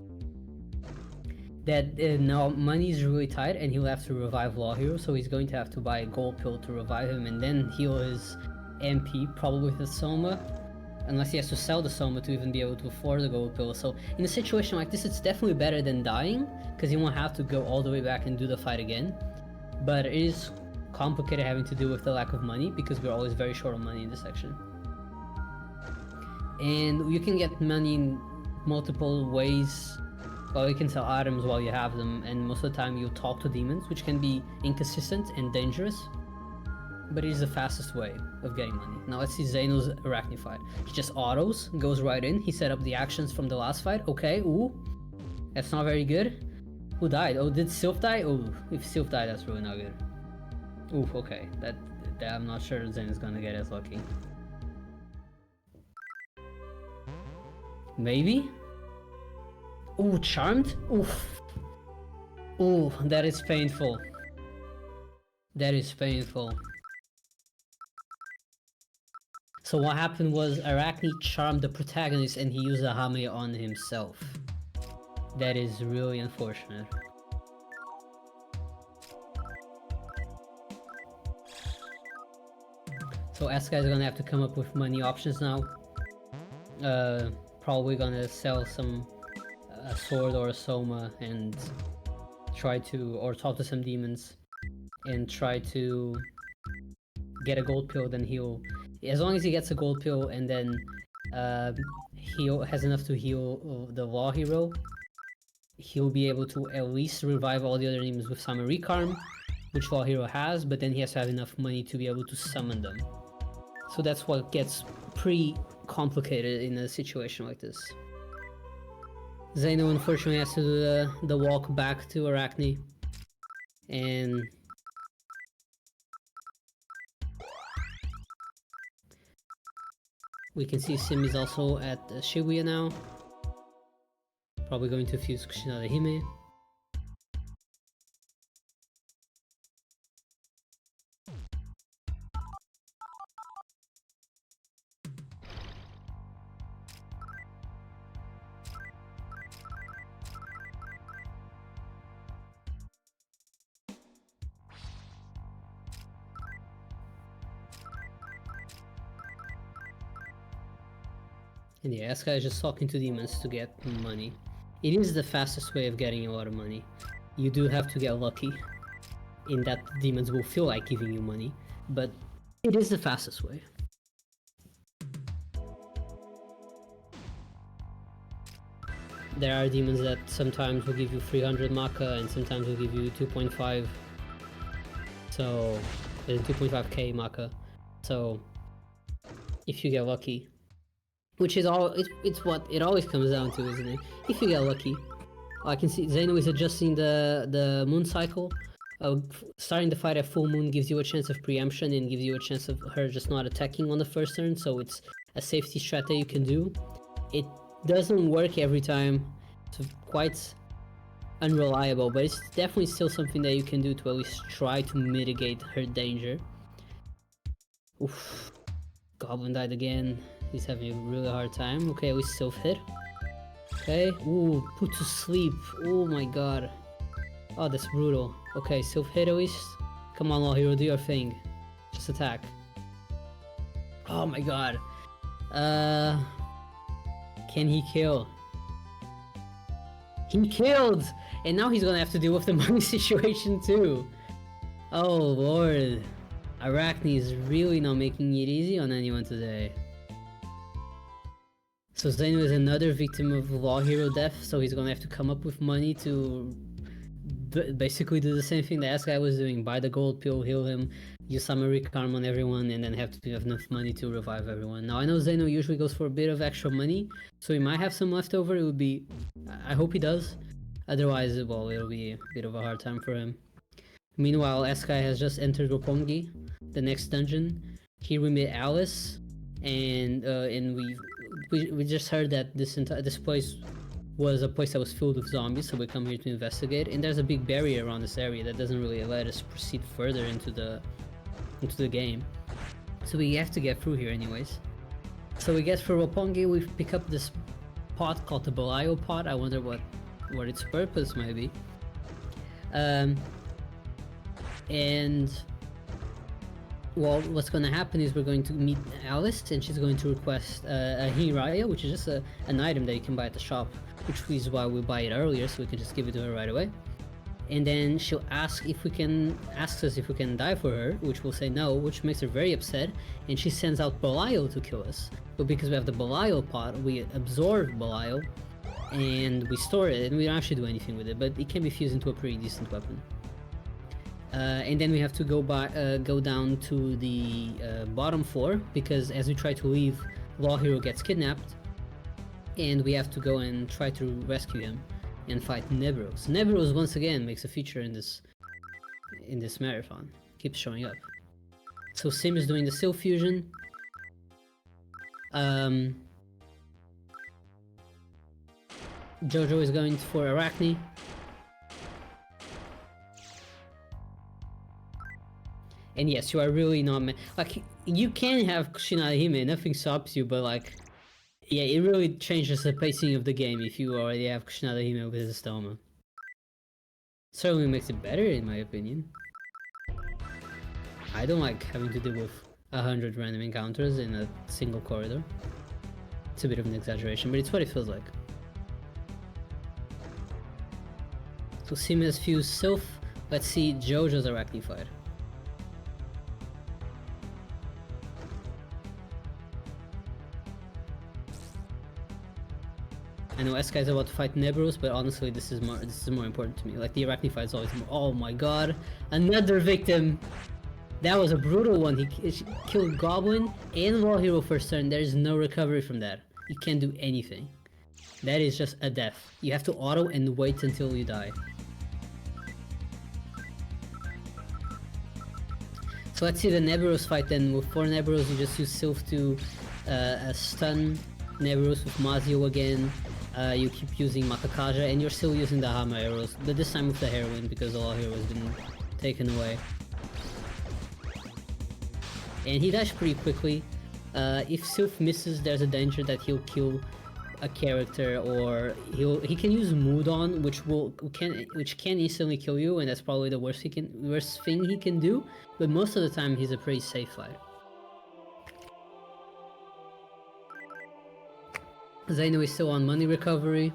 that now money is really tight, and he'll have to revive Law Hero, so he's going to have to buy a gold pill to revive him and then heal his MP, probably with the Soma, unless he has to sell the Soma to even be able to afford the gold pill. So in a situation like this, it's definitely better than dying, because you won't have to go all the way back and do the fight again. But it is complicated having to deal with the lack of money, because we're always very short on money in this section. And you can get money in multiple ways. Well, you can sell items while you have them, and most of the time you talk to demons, which can be inconsistent and dangerous, but it is the fastest way of getting money. Now let's see Zeno's Arachne fight. He just autos, goes right in, he set up the actions from the last fight. Okay, ooh, that's not very good. Who died? Oh, did Sylph die? Oh, if Sylph died, that's really not good. Ooh, okay, that I'm not sure Zeno's gonna get as lucky. Maybe? Ooh, charmed? Oof. Ooh, that is painful. That is painful. So what happened was Arachne charmed the protagonist and he used a Hame on himself. That is really unfortunate. So Asuka is gonna have to come up with money options now. Probably gonna sell a sword or a Soma and try to, or talk to some demons and try to get a gold pill. Then he'll, as long as he gets a gold pill and then he has enough to heal the Law Hero, he'll be able to at least revive all the other demons with Summon Recarm, which Law Hero has, but then he has to have enough money to be able to summon them. So that's what gets pretty complicated in a situation like this. Zeno unfortunately has to do the walk back to Arachne, and we can see Sim is also at Shibuya now, probably going to fuse Kushinada Hime. And yeah, Asuka is just talking to demons to get money. It is the fastest way of getting a lot of money. You do have to get lucky in that demons will feel like giving you money, but it is the fastest way. There are demons that sometimes will give you 300 Maka and sometimes will give you 2.5, so 2.5k Maka. So if you get lucky, which is all, it's what it always comes down to, isn't it? If you get lucky. I can see Zeno is adjusting the moon cycle. Starting the fight at full moon gives you a chance of preemption and gives you a chance of her just not attacking on the first turn, so it's a safety strat that you can do. It doesn't work every time, it's quite unreliable, but it's definitely still something that you can do to at least try to mitigate her danger. Oof. Goblin died again. He's having a really hard time. Okay, we still hit. Okay. Ooh, put to sleep. Oh my god. Oh, that's brutal. Okay, self-heroist. Come on, Law Hero, do your thing. Just attack. Oh my god. Uh... Can he kill? He killed! And now he's gonna have to deal with the money situation too. Oh lord. Arachne is really not making it easy on anyone today. So Zeno is another victim of Law Hero death, so he's gonna have to come up with money to basically do the same thing the ass guy was doing. Buy the gold pill, heal him, use summary karma on everyone, and then have to have enough money to revive everyone. Now I know Zeno usually goes for a bit of extra money, so he might have some left over. It would be... I hope he does. Otherwise, well, it'll be a bit of a hard time for him. Meanwhile, Eskai has just entered Roppongi, the next dungeon. Here we meet Alice, and we just heard that this place was a place that was filled with zombies, so we come here to investigate. And there's a big barrier around this area that doesn't really let us proceed further into the game. So we have to get through here anyways. So we get through Roppongi, we pick up this pot called the Belial pot. I wonder what its purpose might be. And well, what's going to happen is we're going to meet Alice, and she's going to request a Hiraya, which is just an item that you can buy at the shop, which is why we buy it earlier, so we can just give it to her right away. And then she'll asks us if we can die for her, which we'll say no, which makes her very upset, and she sends out Belial to kill us. But because we have the Belial pot, we absorb Belial, and we store it, and we don't actually do anything with it, but it can be fused into a pretty decent weapon. And then we have to go down to the bottom floor, because as we try to leave, Law Hero gets kidnapped, and we have to go and try to rescue him and fight Nebros. Nebros once again makes a feature in this marathon. Keeps showing up. So Sim is doing the Sil fusion. Jojo is going for Arachne. And yes, you are really not like, you can have Kushinada Hime, nothing stops you, but like, yeah, it really changes the pacing of the game if you already have Kushinada Hime with his Stoma. Certainly makes it better in my opinion. I don't like having to deal with 100 random encounters in a single corridor. It's a bit of an exaggeration, but it's what it feels like. So Sim has fused Sylph. Let's see Jojo's Arachne fight. I know Eskai is about to fight Nebros, but honestly, this is more important to me. Like, the Arachne fight is always more... Oh my god, another victim! That was a brutal one. He killed Goblin and Law Hero first turn. There is no recovery from that. You can't do anything. That is just a death. You have to auto and wait until you die. So let's see the Nebros fight then. With 4 Nebros, you just use Sylph to stun Nebros with Mazio again. You keep using Makakaja, and you're still using the Hama arrows, but this time with the heroine because the Law Hero has been taken away. And he dies pretty quickly. If Sylph misses, there's a danger that he'll kill a character, or he can use Mudon, which can instantly kill you, and that's probably the worst thing he can do. But most of the time, he's a pretty safe fighter. Zeno is still on money recovery.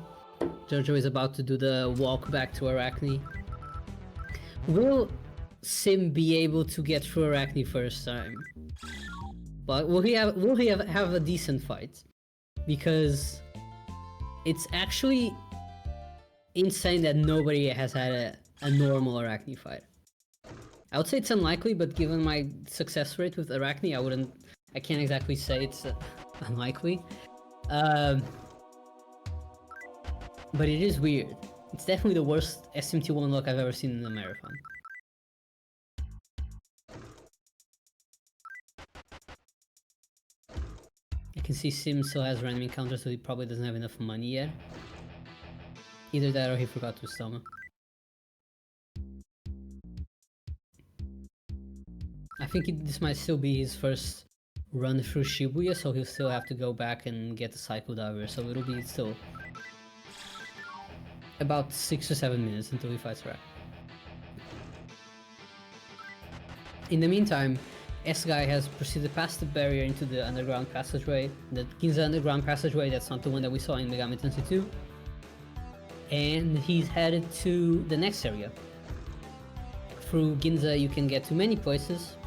Jojo is about to do the walk back to Arachne. Will Sim be able to get through Arachne first time? But will he have a decent fight? Because it's actually insane that nobody has had a normal Arachne fight. I would say it's unlikely, but given my success rate with Arachne, I can't exactly say it's unlikely. But it is weird. It's definitely the worst SMT 1 look I've ever seen in a marathon. I can see Sim still has random encounters, so he probably doesn't have enough money yet. Either that or he forgot to stomach. I think this might still be his first run through Shibuya, so he'll still have to go back and get the Psycho Diver, so it'll be still About 6 to 7 minutes until he fights Rat. In the meantime, S-Guy has proceeded past the barrier into the underground passageway, the Ginza underground passageway. That's not the one that we saw in Megami Tensei 2. And he's headed to the next area. Through Ginza you can get to many places,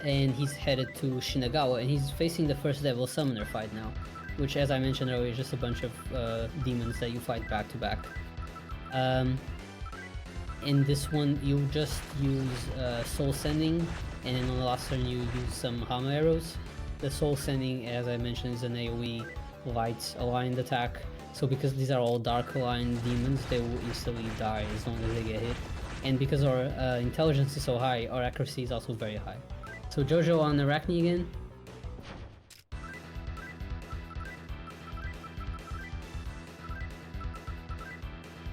and he's headed to Shinagawa, and he's facing the first Devil Summoner fight now, which, as I mentioned earlier, is just a bunch of demons that you fight back to back. In this one you just use Soul Sending, and then on the last turn you use some Hama arrows. The Soul Sending, as I mentioned, is an AoE light aligned attack, so because these are all dark aligned demons, they will instantly die as long as they get hit. And because our intelligence is so high, our accuracy is also very high. So Jojo on Arachne again.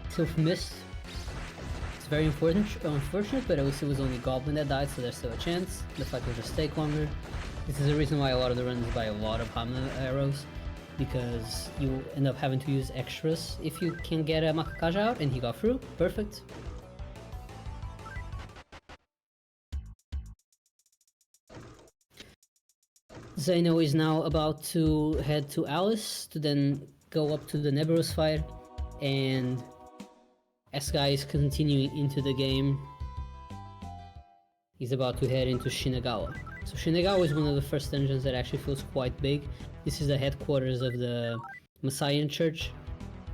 Sylph missed. It's very unfortunate, but at least it was only Goblin that died, so there's still a chance. The fight will just take longer. This is the reason why a lot of the runs buy a lot of Hama arrows, because you end up having to use extras if you can get a Makakaja out, and he got through. Perfect. Zeno is now about to head to Alice to then go up to the Nebulos fight, and S-Guy is continuing into the game. He's about to head into Shinagawa. So Shinagawa is one of the first dungeons that actually feels quite big. This is the headquarters of the Messiah Church,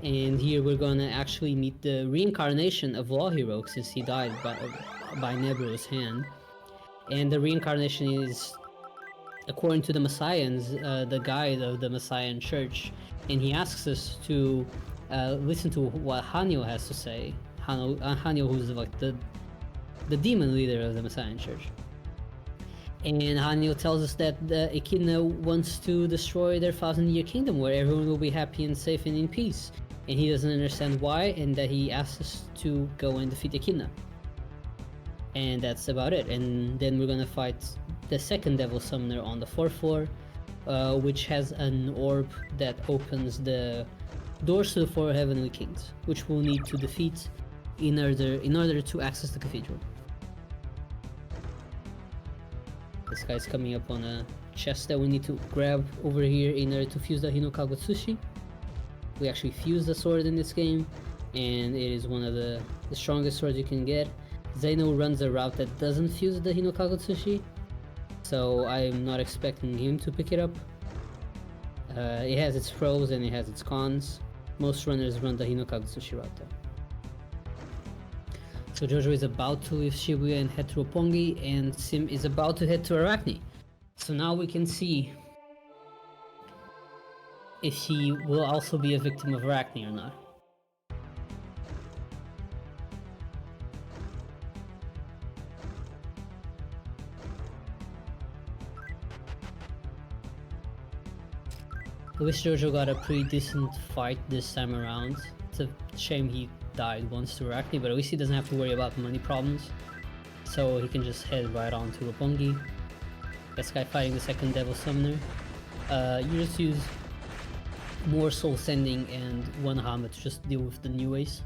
and here we're gonna actually meet the reincarnation of Law Hero, since he died by Nebulos' hand. And the reincarnation is, according to the Messiahans, the guide of the Messiah Church, and he asks us to listen to what Hanyo has to say. Hanyo, who's like the demon leader of the Messiah Church. And Hanyo tells us that the Echidna wants to destroy their 1,000-year kingdom, where everyone will be happy and safe and in peace. And he doesn't understand why, and that he asks us to go and defeat Echidna. And that's about it. And then we're gonna fight the second Devil Summoner on the 4th floor, which has an orb that opens the doors to the 4 Heavenly Kings, which we'll need to defeat in order to access the cathedral. This guy's coming up on a chest that we need to grab over here in order to fuse the Hinokagotsushi. We actually fuse the sword in this game, and it is one of the strongest swords you can get. Zeno runs a route that doesn't fuse the Hinokagotsushi, so I'm not expecting him to pick it up. It has its pros and it has its cons. Most runners run the Hinokagotsushi route though. So Jojo is about to leave Shibuya and head to Roppongi, and Sim is about to head to Arachne. So now we can see if he will also be a victim of Arachne or not. I wish Jojo got a pretty decent fight this time around. It's a shame he died once to Arachne, but at least he doesn't have to worry about money problems. So he can just head right on to Roppongi. This guy fighting the second Devil Summoner. You just use more Soul Sending and one Hama to just deal with the new ace.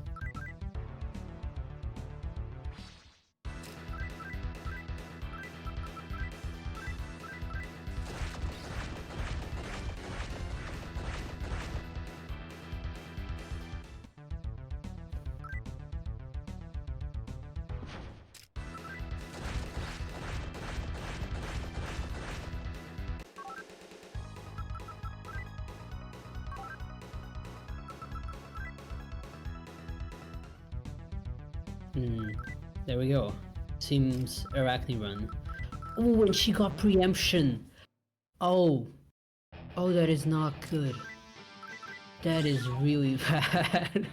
There we go. Seems Arachne run. Oh, and she got preemption! Oh, that is not good. That is really bad.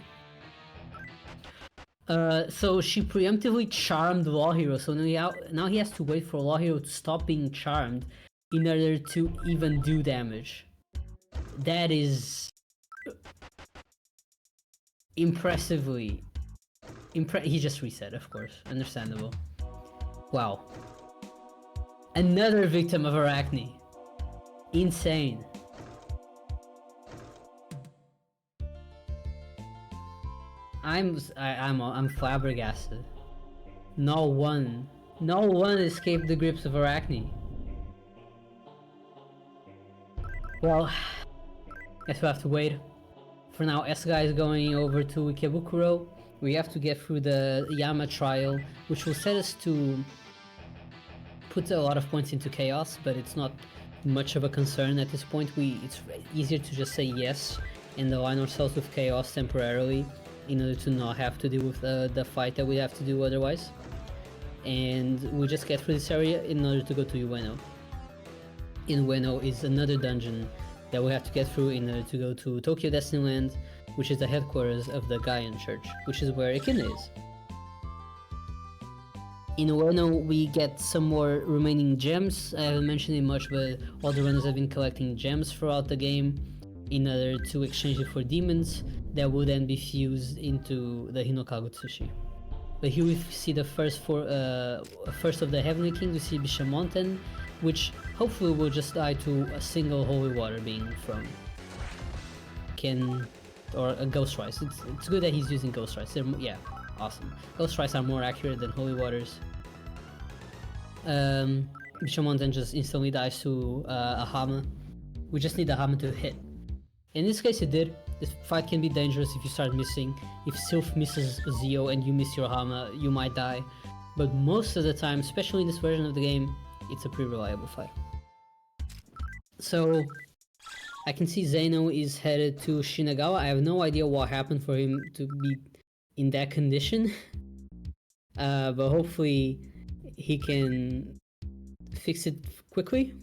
So she preemptively charmed Law Hero, so now he has to wait for Law Hero to stop being charmed in order to even do damage. That is impressively... he just reset, of course. Understandable. Wow. Another victim of Arachne. Insane. I'm flabbergasted. No one escaped the grips of Arachne. Well, guess we'll have to wait. For now, S-Guy is going over to Ikebukuro. We have to get through the Yama trial, which will set us to put a lot of points into Chaos, but it's not much of a concern at this point. It's easier to just say yes and align ourselves with Chaos temporarily in order to not have to deal with the fight that we have to do otherwise. And we just get through this area in order to go to Ueno. Ueno is another dungeon that we have to get through in order to go to Tokyo Destinyland, which is the headquarters of the Gaian Church, which is where Echidna is. In Ueno, we get some more remaining gems. I haven't mentioned it much, but all the runners have been collecting gems throughout the game in order to exchange it for demons that will then be fused into the Hinokagutsushi. But here we see the first of the Heavenly Kings. We see Bishamonten, which hopefully will just die to a single holy water being thrown. Or a Ghost Rice. It's good that he's using Ghost Rice. Yeah, awesome. Ghost Rice are more accurate than holy waters. Bishamonten just instantly dies to a Hama. We just need a Hama to hit. In this case it did. This fight can be dangerous if you start missing. If Sylph misses Zio and you miss your Hama, you might die. But most of the time, especially in this version of the game, it's a pretty reliable fight. So, I can see Zeno is headed to Shinagawa. I have no idea what happened for him to be in that condition. But hopefully he can fix it quickly.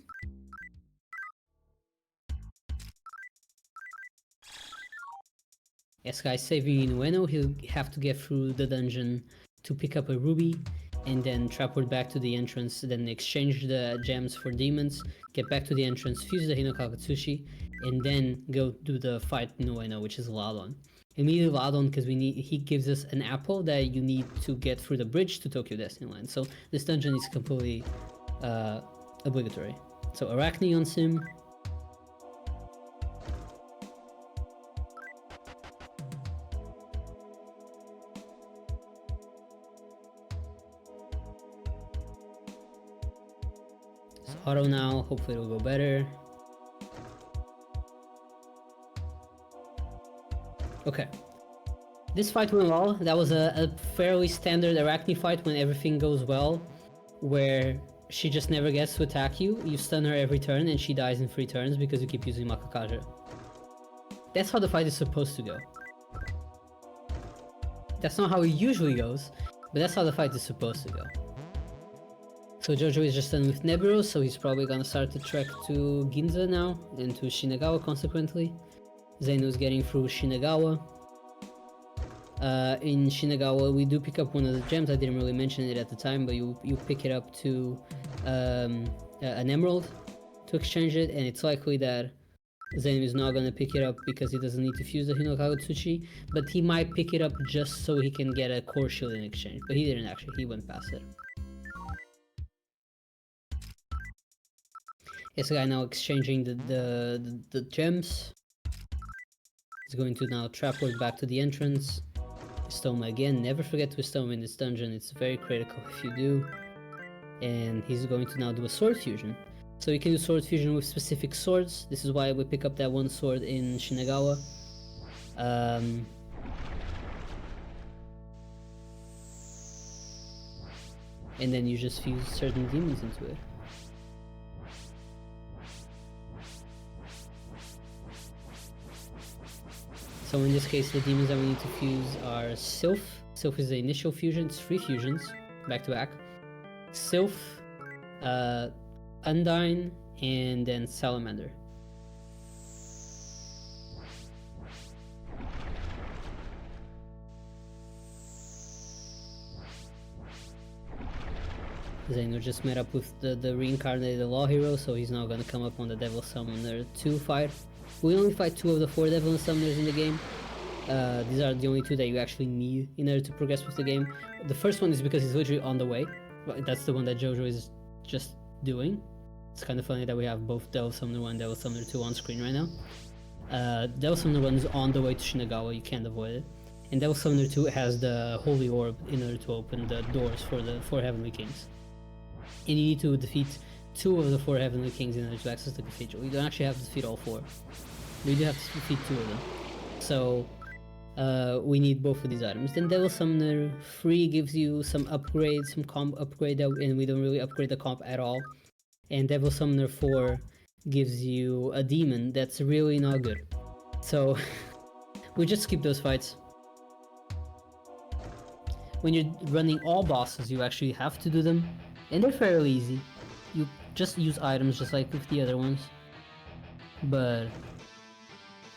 Yes, guys, saving Ueno, he'll have to get through the dungeon to pick up a ruby and then teleport back to the entrance, then exchange the gems for demons, get back to the entrance, fuse the Hinokagutsushi, and then go do the fight in Ueno, which is Ladon. And we need Ladon because he gives us an apple that you need to get through the bridge to Tokyo Destinyland. So this dungeon is completely obligatory. So Arachne on Sim. Auto now, hopefully it'll go better. Okay. This fight went well. That was a fairly standard Arachne fight when everything goes well, where she just never gets to attack you. You stun her every turn and she dies in 3 turns because you keep using Makakaja. That's how the fight is supposed to go. That's not how it usually goes, but that's how the fight is supposed to go. So Jojo is just done with Neburo, so he's probably gonna start the trek to Ginza now, and to Shinagawa consequently. Zeno's getting through Shinagawa. In Shinagawa, we do pick up one of the gems. I didn't really mention it at the time, but you pick it up to an emerald to exchange it, and it's likely that Zeno is not gonna pick it up because he doesn't need to fuse the Hinokagutsushi, but he might pick it up just so he can get a core shield in exchange. But he didn't actually, he went past it. This guy now exchanging the gems. He's going to now teleport back to the entrance. Stoma again, never forget to Stoma in this dungeon, it's very critical if you do. And he's going to now do a sword fusion. So you can do sword fusion with specific swords. This is why we pick up that one sword in Shinagawa. And then you just fuse certain demons into it. So in this case, the demons that we need to fuse are Sylph. Sylph is the initial fusion, it's 3 fusions, back to back. Sylph, Undyne, and then Salamander. Zeno just met up with the reincarnated law hero, so he's now gonna come up on the Devil Summoner 2 fight. We only fight 2 of the 4 Devil Summoners in the game. These are the only 2 that you actually need in order to progress with the game. The first one is because he's literally on the way. That's the one that Jojo is just doing. It's kind of funny that we have both Devil Summoner 1 and Devil Summoner 2 on screen right now. Devil Summoner 1 is on the way to Shinagawa, you can't avoid it. And Devil Summoner 2 has the Holy Orb in order to open the doors for the 4 Heavenly Kings. And you need to defeat 2 of the 4 Heavenly Kings in order to access the Cathedral. You don't actually have to defeat all 4. You do have to defeat 2 of them. So we need both of these items. Then Devil Summoner 3 gives you some upgrades, some comp upgrade, and we don't really upgrade the comp at all. And Devil Summoner 4 gives you a demon that's really not good. So we just skip those fights. When you're running all bosses, you actually have to do them, and they're fairly easy. You just use items just like with the other ones, but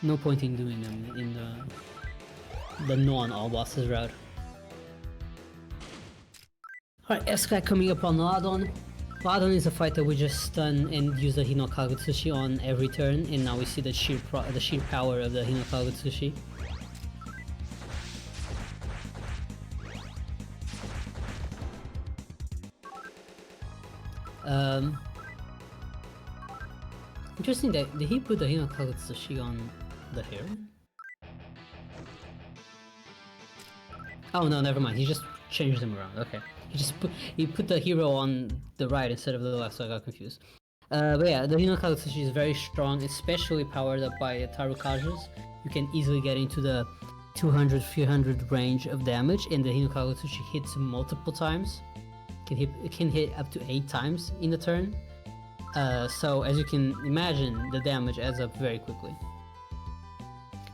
no point in doing them in the non-all bosses route. Alright, S-Guy coming up on Ladon. Ladon is a fight that we just stun and use the Hinokagutsushi on every turn, and now we see the sheer power of the Hinokagutsushi. Interesting that did he put the Hinokagutsushi on the heron? Oh no, never mind. He just changed them around. Okay, he put the hero on the right instead of the left, so I got confused. But yeah, the Hinokagutsushi is very strong, especially powered up by Tarukajas. You can easily get into the 200-300 range of damage, and the Hinokagutsushi hits multiple times. It can hit up to 8 times in a turn. So as you can imagine, the damage adds up very quickly.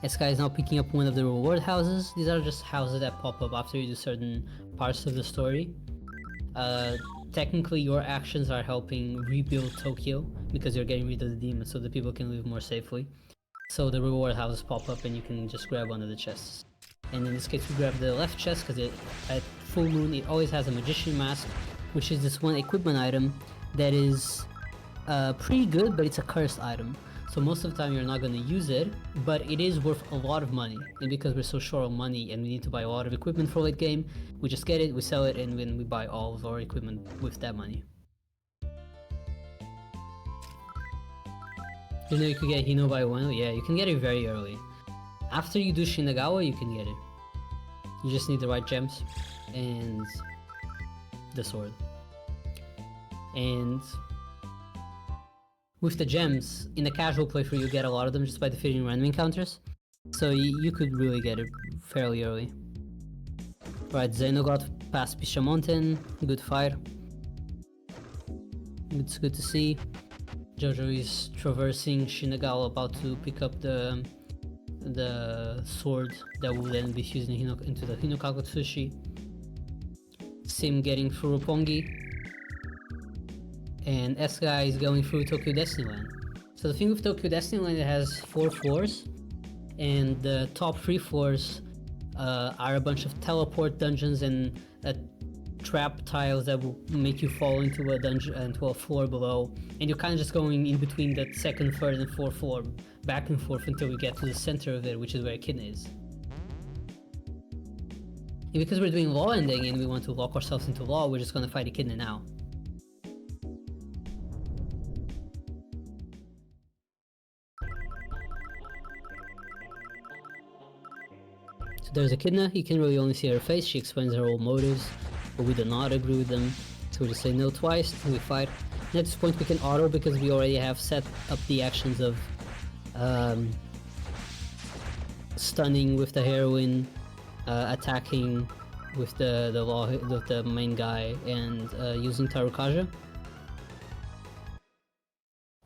S-Guy is now picking up one of the reward houses. These are just houses that pop up after you do certain parts of the story. Technically your actions are helping rebuild Tokyo because you're getting rid of the demons so the people can live more safely. So the reward houses pop up and you can just grab one of the chests. And in this case we grab the left chest because at full moon it always has a magician mask, which is this one equipment item that is pretty good, but it's a cursed item. So most of the time you're not going to use it, but it is worth a lot of money. And because we're so short on money and we need to buy a lot of equipment for late game, we just get it, we sell it, and then we buy all of our equipment with that money. You know you could get Hino by 1? Yeah, you can get it very early. After you do Shinagawa, you can get it. You just need the right gems and the sword. And with the gems, in the casual playthrough you get a lot of them just by defeating random encounters. So you could really get it fairly early. Right, Zeno got past Bishamonten, good fight. It's good to see. Jojo is traversing Shinagawa, about to pick up the sword that will then be fused into the Hinokagutsushi. Sim getting through Roppongi. And S-Guy is going through Tokyo Destinyland. So the thing with Tokyo Destinyland, it has 4 floors, and the top 3 floors are a bunch of teleport dungeons and trap tiles that will make you fall into a dungeon, into a floor below, and you're kind of just going in between the 2nd, 3rd, and 4th floor, back and forth until we get to the center of it, which is where Echidna is. And because we're doing law ending and we want to lock ourselves into law, we're just going to fight Echidna now. So there's Echidna. You can really only see her face. She explains her old motives, but we do not agree with them. So we just say no twice and we fight. And at this point we can auto because we already have set up the actions of stunning with the heroine, attacking with the main guy, and using Tarukaja.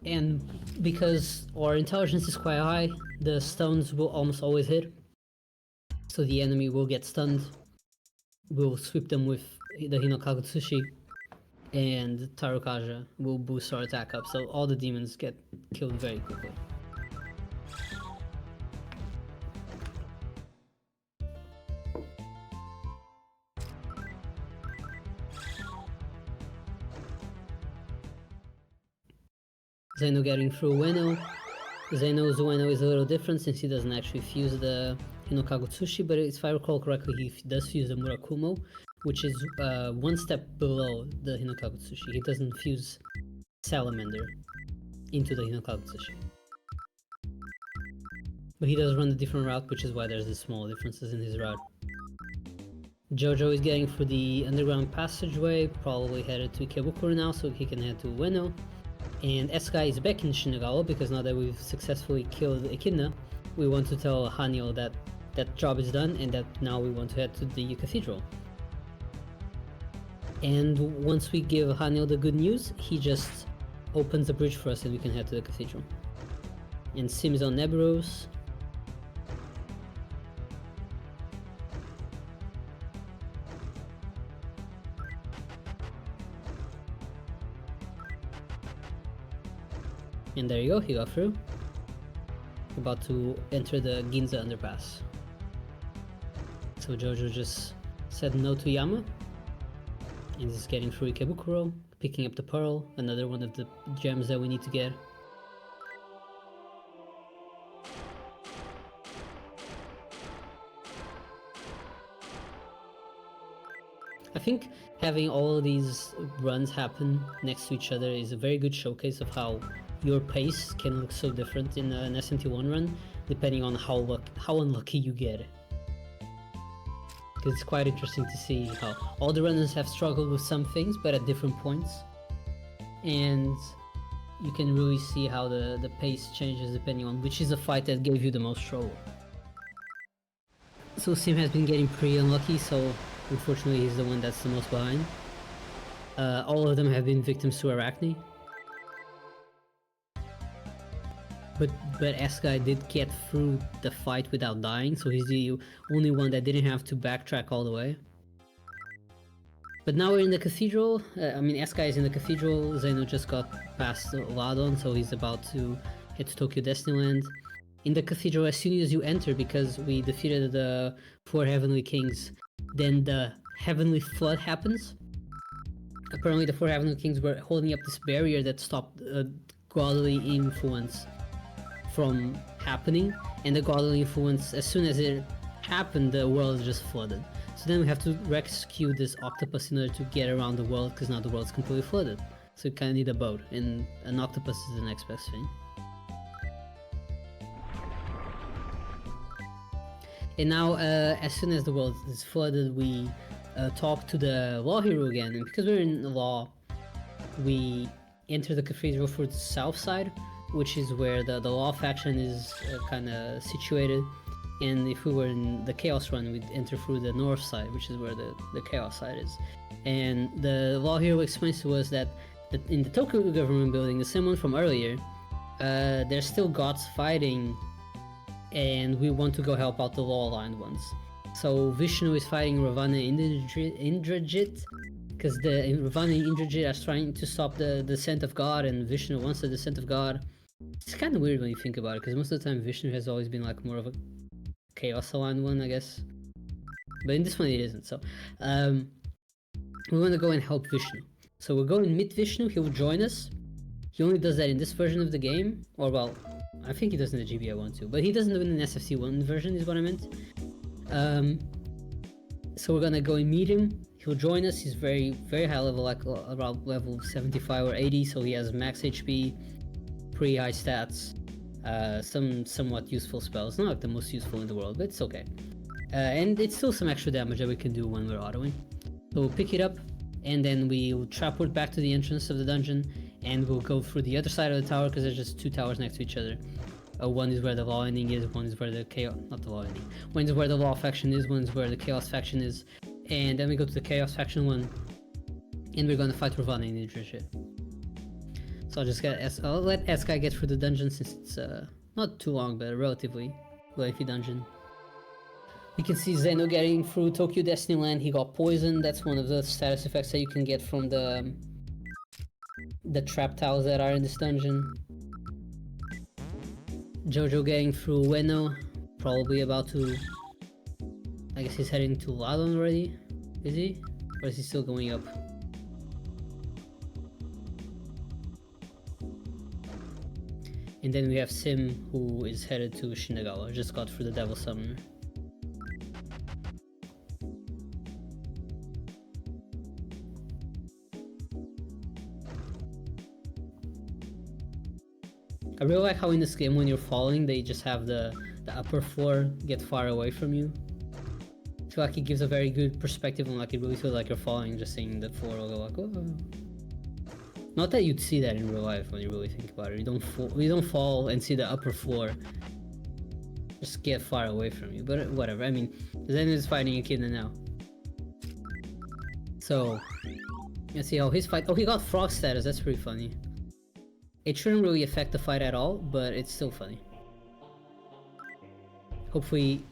And because our intelligence is quite high, the stones will almost always hit. So the enemy will get stunned. We'll sweep them with the Hinokagutsushi, and Tarukaja will boost our attack up, so all the demons get killed very quickly. Zeno getting through Ueno. Zeno's Ueno is a little different since he doesn't actually fuse the Hinokagutsushi, but if I recall correctly, he does fuse the Murakumo, which is 1 step below the Hinokagutsushi. He doesn't fuse Salamander into the Hinokagutsushi. But he does run a different route, which is why there's these small differences in his route. Jojo is getting through the underground passageway, probably headed to Ikebukuro now, so he can head to Ueno. And Eskai is back in Shinagawa, because now that we've successfully killed Echidna, we want to tell Hanyo that that job is done and that now we want to head to the cathedral. And once we give Hanyo the good news, he just opens the bridge for us and we can head to the cathedral. And Sim is on Neburos. And there you go, he got through. About to enter the Ginza underpass. So Jojo just said no to Yama. And is getting through Ikebukuro, picking up the pearl, another one of the gems that we need to get. I think having all of these runs happen next to each other is a very good showcase of how your pace can look so different in an SMT1 run, depending on how unlucky you get. Because it's quite interesting to see how all the runners have struggled with some things, but at different points. And you can really see how the pace changes depending on which is the fight that gave you the most trouble. So Sim has been getting pretty unlucky, so unfortunately he's the one that's the most behind. All of them have been victims to Arachne. But Eskai did get through the fight without dying, so he's the only one that didn't have to backtrack all the way. But now we're in the cathedral. Eskai is in the cathedral. Zeno just got past Ladon, so he's about to head to Tokyo Destinyland. In the cathedral, as soon as you enter, because we defeated the 4 Heavenly Kings, then the Heavenly Flood happens. Apparently the 4 Heavenly Kings were holding up this barrier that stopped godly influence from happening, and the godly influence, as soon as it happened, the world just flooded. So then we have to rescue this octopus in order to get around the world, because now the world's completely flooded. So you kind of need a boat, and an octopus is the next best thing. And now, as soon as the world is flooded, we talk to the law hero again, and because we're in the law, we enter the cathedral for the south side, which is where the law faction is kind of situated. And if we were in the chaos run, we'd enter through the north side, which is where the chaos side is. And the law hero explains to us that in the Tokyo government building, the same one from earlier, there's still gods fighting, and we want to go help out the law-aligned ones. So Vishnu is fighting Ravana and Indrajit, because the Ravana and Indrajit are trying to stop the descent of God, and Vishnu wants the descent of God. It's kind of weird when you think about it, because most of the time Vishnu has always been like more of a chaos aligned one, I guess. But in this one it isn't, so we want to go and help Vishnu. So we'll go and meet Vishnu, he'll join us. He only does that in this version of the game, or well, I think he does in the GBI one too, but he doesn't do it in the SFC1 version is what I meant. So we're gonna go and meet him. He'll join us. He's very high level, like around level 75 or 80, so he has max HP, pretty high stats, some somewhat useful spells. Not like the most useful in the world, but it's okay. And it's still some extra damage that we can do when we're autoing. So we'll pick it up, and then we'll traport back to the entrance of the dungeon, and we'll go through the other side of the tower, because there's just 2 towers next to each other. One is where the law ending is, one is where the chaos, not the law ending, one is where the law faction is, one is where the chaos faction is, and then we go to the chaos faction one, and we're gonna fight Ravana and Indrajit. So I'll let Eskai get through the dungeon, since it's not too long, but a relatively lengthy dungeon. You can see Zeno getting through Tokyo Destinyland. He got poisoned. That's one of the status effects that you can get from the trap tiles that are in this dungeon. Jojo getting through Ueno, probably about to, I guess he's heading to Ladon already, is he? Or is he still going up? And then we have Sim, who is headed to Shinagawa, just got through the Devil Summoner. I really like how in this game, when you're falling, they just have the the upper floor get far away from you. I feel like it gives a very good perspective and like it really feels like you're falling, just seeing the floor will go like, oh. Not that you'd see that in real life when you really think about it. You don't fall and see the upper floor just get far away from you, but whatever. I mean, Zen is fighting Echidna now. So, let's see how his fight... Oh, he got frog status, that's pretty funny. It shouldn't really affect the fight at all, but it's still funny. Hopefully,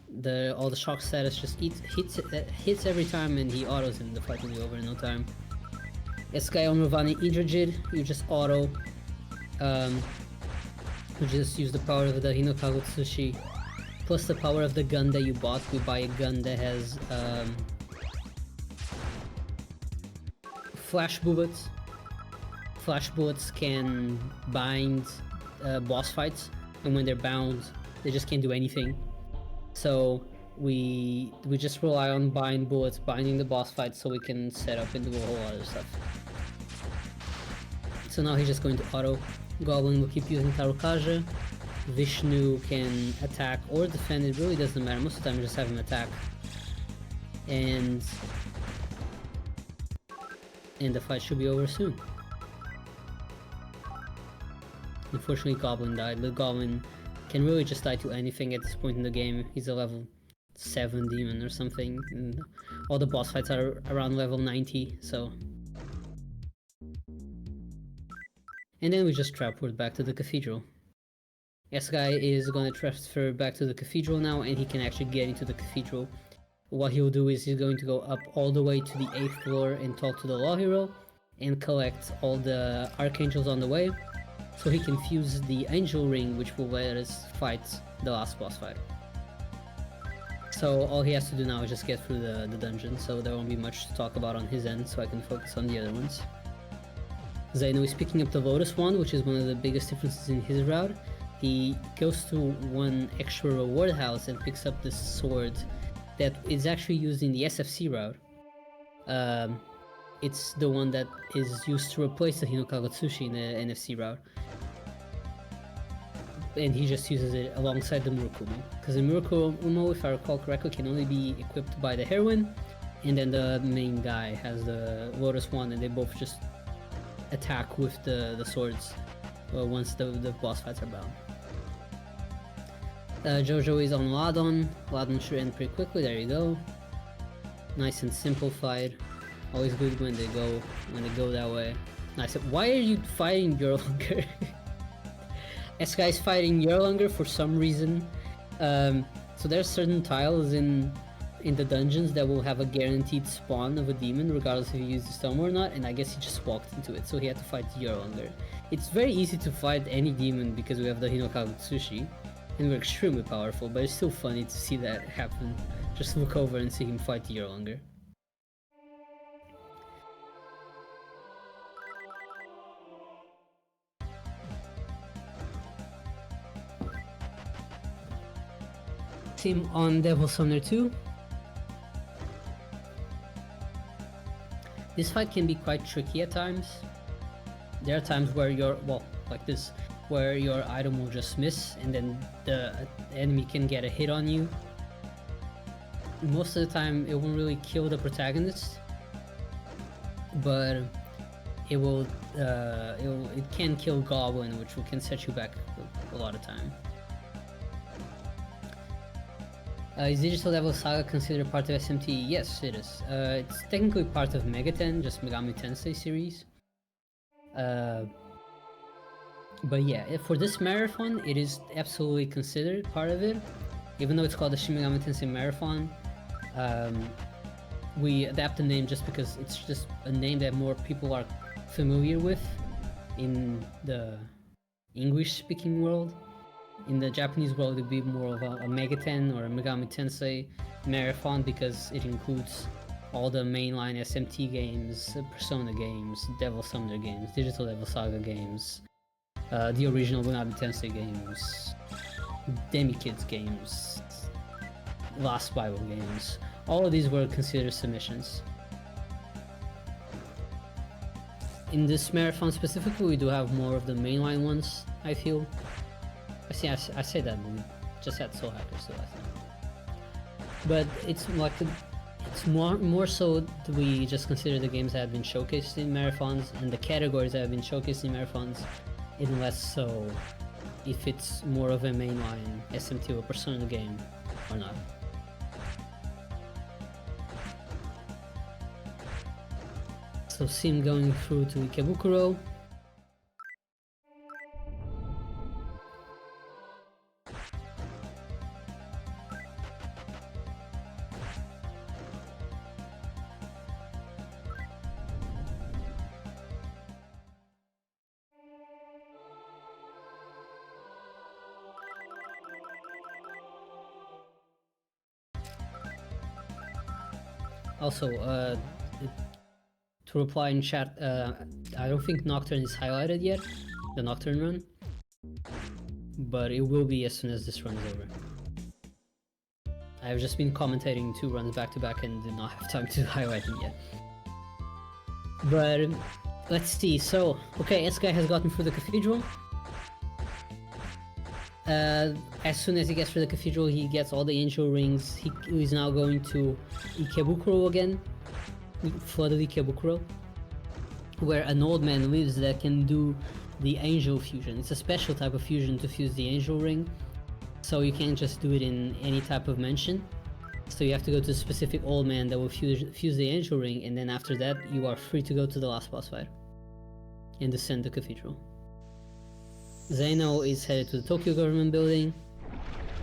all the shock status just hits every time and he autos and the fight will be over in no time. Sky on Ravani Indrajit, you just auto. You just use the power of the Hinokago Tsushi plus the power of the gun that you bought. We buy a gun that has flash bullets. Flash bullets can bind boss fights, and when they're bound, they just can't do anything. So we just rely on bind bullets, binding the boss fights, so we can set up and do a whole lot of stuff. So now he's just going to auto. Goblin will keep using Tarokaja. Vishnu can attack or defend, it really doesn't matter. Most of the time you just have him attack. And the fight should be over soon. Unfortunately, Goblin died. The Goblin can really just die to anything at this point in the game. He's a level 7 demon or something, and all the boss fights are around level 90, so... And then we just transport back to the cathedral. S-Guy is going to transfer back to the cathedral now, and he can actually get into the cathedral. What he'll do is he's going to go up all the way to the 8th floor and talk to the Law Hero, and collect all the Archangels on the way, so he can fuse the Angel Ring, which will let us fight the last boss fight. So all he has to do now is just get through the dungeon, so there won't be much to talk about on his end, so I can focus on the other ones. Zaino is picking up the Lotus Wand, which is one of the biggest differences in his route. He goes to one extra reward house and picks up this sword that is actually used in the SFC route. It's the one that is used to replace the Hinokago Tsushi in the NFC route. And he just uses it alongside the Murokumo. Because the Murokumo, if I recall correctly, can only be equipped by the heroine, and then the main guy has the Lotus Wand, and they both just attack with the swords once the boss fights are bound. Jojo is on Ladon. Ladon should end pretty quickly, there you go. Nice and simplified. Always good when they go that way. Nice. Why are you fighting Jorlunger? S-Guy is fighting Jorlunger for some reason. So there's certain tiles in the dungeons that will have a guaranteed spawn of a demon regardless if you use the stone or not, and I guess he just walked into it, so he had to fight Jorlunger. It's very easy to fight any demon because we have the Hinokago Tsushi, and we're extremely powerful, but it's still funny to see that happen. Just look over and see him fight Jorlunger. Team on Devil Summoner 2. This fight can be quite tricky at times. There are times where like this, where your item will just miss and then the enemy can get a hit on you. Most of the time it won't really kill the protagonist, but it can kill Goblin, which can set you back a lot of time. Is Digital Devil Saga considered part of SMT? Yes, it is. It's technically part of Megaten, just Megami Tensei series. But yeah, for this marathon, it is absolutely considered part of it. Even though it's called the Shin Megami Tensei Marathon, we adapt the name just because it's just a name that more people are familiar with in the English-speaking world. In the Japanese world, it would be more of a Megaten or a Megami Tensei marathon because it includes all the mainline SMT games, Persona games, Devil Summoner games, Digital Devil Saga games, the original Megami Tensei games, Demi-Kids games, Last Bible games. All of these were considered submissions. In this marathon specifically, we do have more of the mainline ones, I feel. I say that just had soul hackers too, I think. But it's like it's more so that we just consider the games that have been showcased in marathons and the categories that have been showcased in marathons, and less so if it's more of a mainline SMT or Persona game or not. So Sim going through to Ikebukuro. Also, to reply in chat, I don't think Nocturne is highlighted yet, the Nocturne run, but it will be as soon as this run is over. I've just been commentating 2 runs back to back and did not have time to highlight them yet. But let's see. So, okay, S-Guy has gotten through the cathedral. As soon as he gets through the cathedral, he gets all the angel rings. He is now going to Ikebukuro again, flooded Ikebukuro, where an old man lives that can do the angel fusion. It's a special type of fusion to fuse the angel ring, so you can't just do it in any type of mansion. So you have to go to a specific old man that will fuse the angel ring, and then after that you are free to go to the last boss fight and descend the cathedral. Zeno is headed to the Tokyo government building.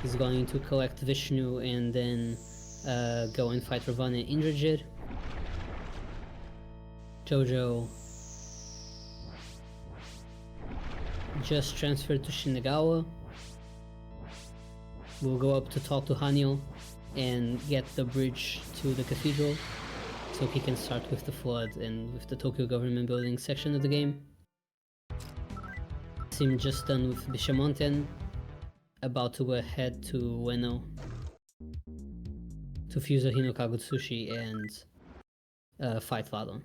He's going to collect Vishnu and then go and fight Ravana and Indrajit. Jojo just transferred to Shinagawa. We'll go up to talk to Hanyo and get the bridge to the cathedral so he can start with the flood and with the Tokyo government building section of the game. Sim just done with Bishamonten, about to go ahead to Ueno to fuse a Hinokagutsushi and fight Ladon.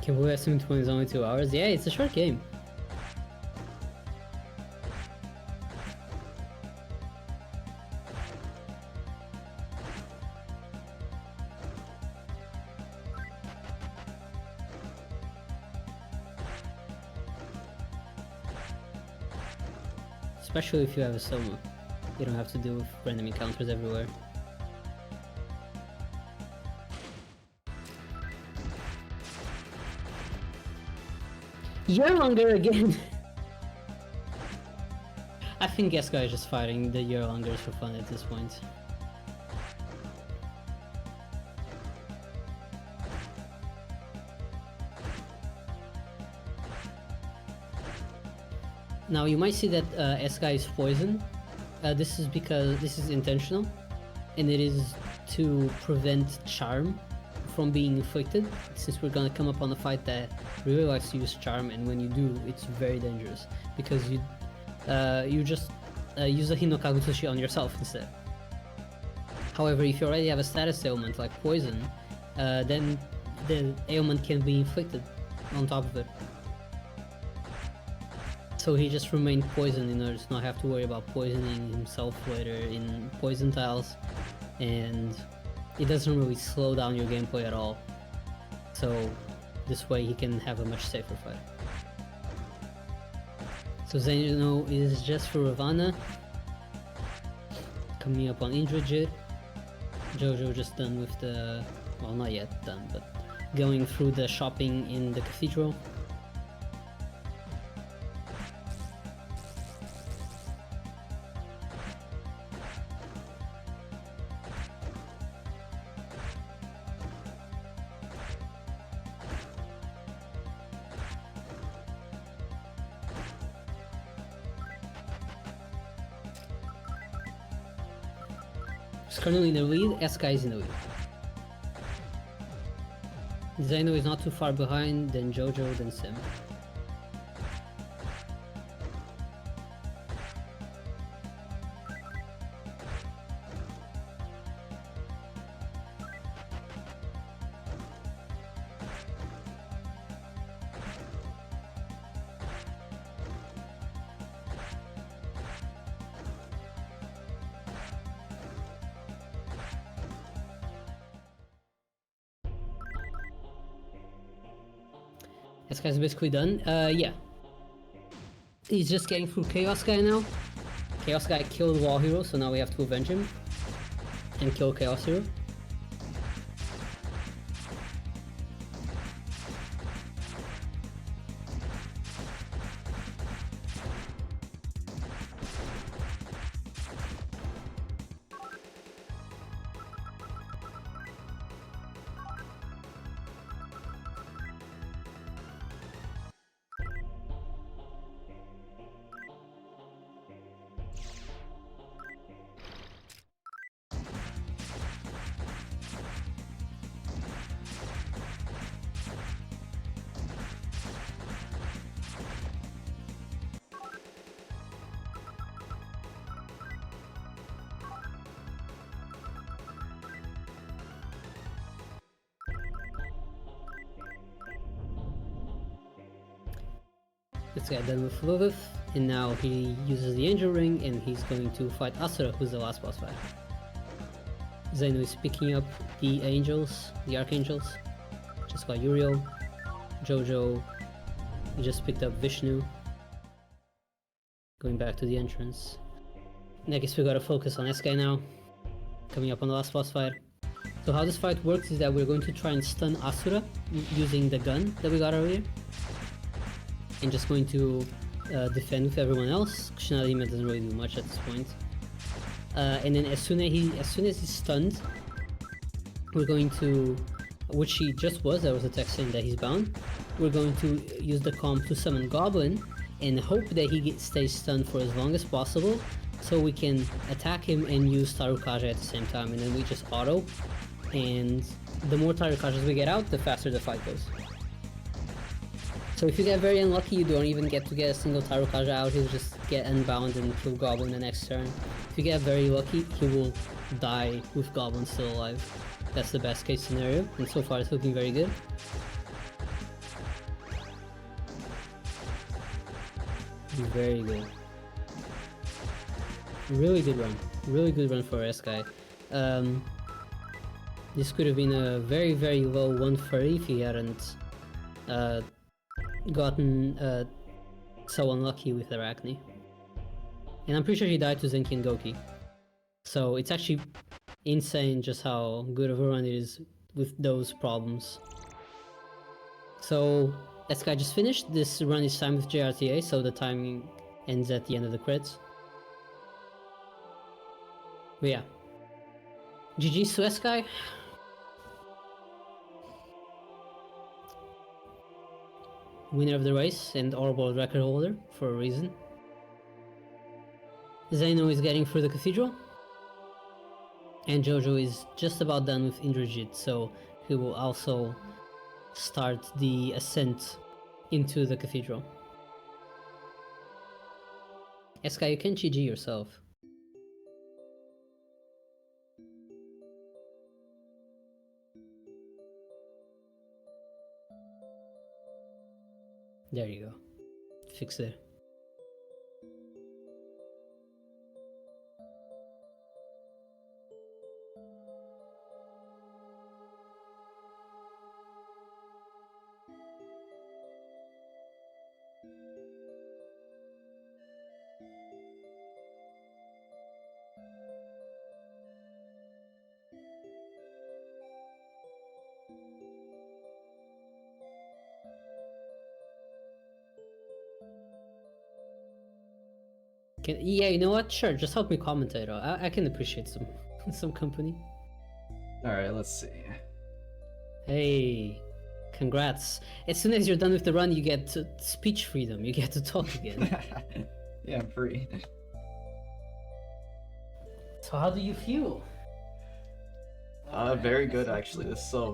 Can we assume 20 is only 2 hours? Yeah, it's a short game. Especially if you have a Soma. You don't have to deal with random encounters everywhere. Yearlonger again! I think Geska is just fighting the Yearlongers for fun at this point. Now you might see that Eska is poisoned. This is because this is intentional, and it is to prevent charm from being inflicted, since we're gonna come up on a fight that really likes to use charm, and when you do, it's very dangerous because you just use a Hinokagutsushi on yourself instead. However, if you already have a status ailment like poison, then the ailment can be inflicted on top of it. So he just remained poisoned in order to not have to worry about poisoning himself later in poison tiles, and it doesn't really slow down your gameplay at all. So this way he can have a much safer fight. So Zeno is just for Ravana. Coming up on Indrajit. Jojo just done with the... well, not yet done, but going through the shopping in the cathedral. He's currently in the lead, Eskai is in the lead. Zeno is not too far behind, then Jojo, then Sim. This guy's basically done. Yeah. He's just getting through Chaos Guy now. Chaos Guy killed Wall Hero, so now we have to avenge him. And kill Chaos Hero. This guy done with Lilith, and now he uses the Angel Ring and he's going to fight Asura, who's the last boss fight. Zeno is picking up the angels, the archangels. Just got Uriel. Jojo, he just picked up Vishnu. Going back to the entrance. And I guess we gotta focus on S-Guy now. Coming up on the last boss fight. So how this fight works is that we're going to try and stun Asura using the gun that we got earlier. And just going to defend with everyone else. Kushinarima doesn't really do much at this point. And then as soon as he's stunned, we're going to, which he just was, there was a text saying that he's bound. We're going to use the comp to summon Goblin and hope that he stays stunned for as long as possible, so we can attack him and use Tarukaja at the same time, and then we just auto. And the more Tarukajas we get out, the faster the fight goes. So if you get very unlucky, you don't even get to get a single Tarukaja out, he'll just get unbound and kill Goblin the next turn. If you get very lucky, he will die with Goblin still alive. That's the best case scenario, and so far it's looking very good. Very good. Really good run. Really good run for S-Guy. This could have been a very, very low 130 if he hadn't gotten so unlucky with Arachne. And I'm pretty sure he died to Zenki and Goki. So it's actually insane just how good of a run it is with those problems. So S-Guy just finished. This run is timed with JRTA, so the timing ends at the end of the credits. But yeah. GG's to S-Guy. Winner of the race and our world record holder for a reason. Zeno is getting through the cathedral. And Jojo is just about done with Indrajit, so he will also start the ascent into the cathedral. S-Guy, you can GG yourself. There you go. Fix it. Yeah, you know what? Sure, just help me commentate. I can appreciate some some company. All right, let's see. Hey, congrats! As soon as you're done with the run, you get speech freedom. You get to talk again. Yeah, I'm free. So how do you feel? Very good actually. This is a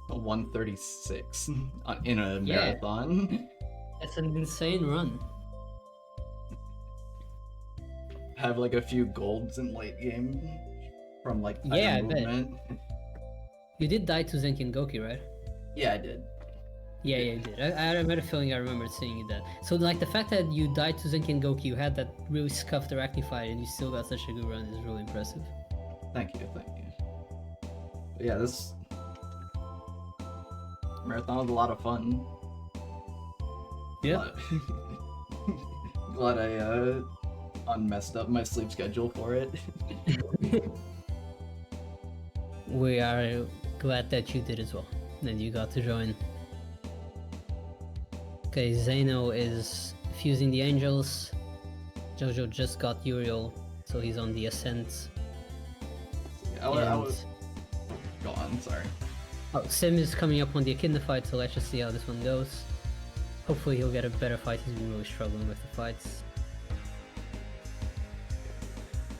1:36 in a marathon. That's an insane run. Have like a few golds in late game from like Yeah, I movement. You did die to Zenkin Goki, right? Yeah, I did. Yeah, you did. I had a feeling I remembered seeing that. So like the fact that you died to Zenkin Goki, you had that really scuffed arachne fight, and you still got such a good run is really impressive. Thank you. But yeah, this marathon was a lot of fun. Yeah. Glad I unmessed up my sleep schedule for it. We are glad that you did as well, that you got to join. Okay, Zeno is fusing the angels. Jojo just got Uriel, so he's on the ascent. I was... Go on, sorry. Oh, Sim is coming up on the Echidna fight, so let's just see how this one goes. Hopefully he'll get a better fight, he's been really struggling with the fights.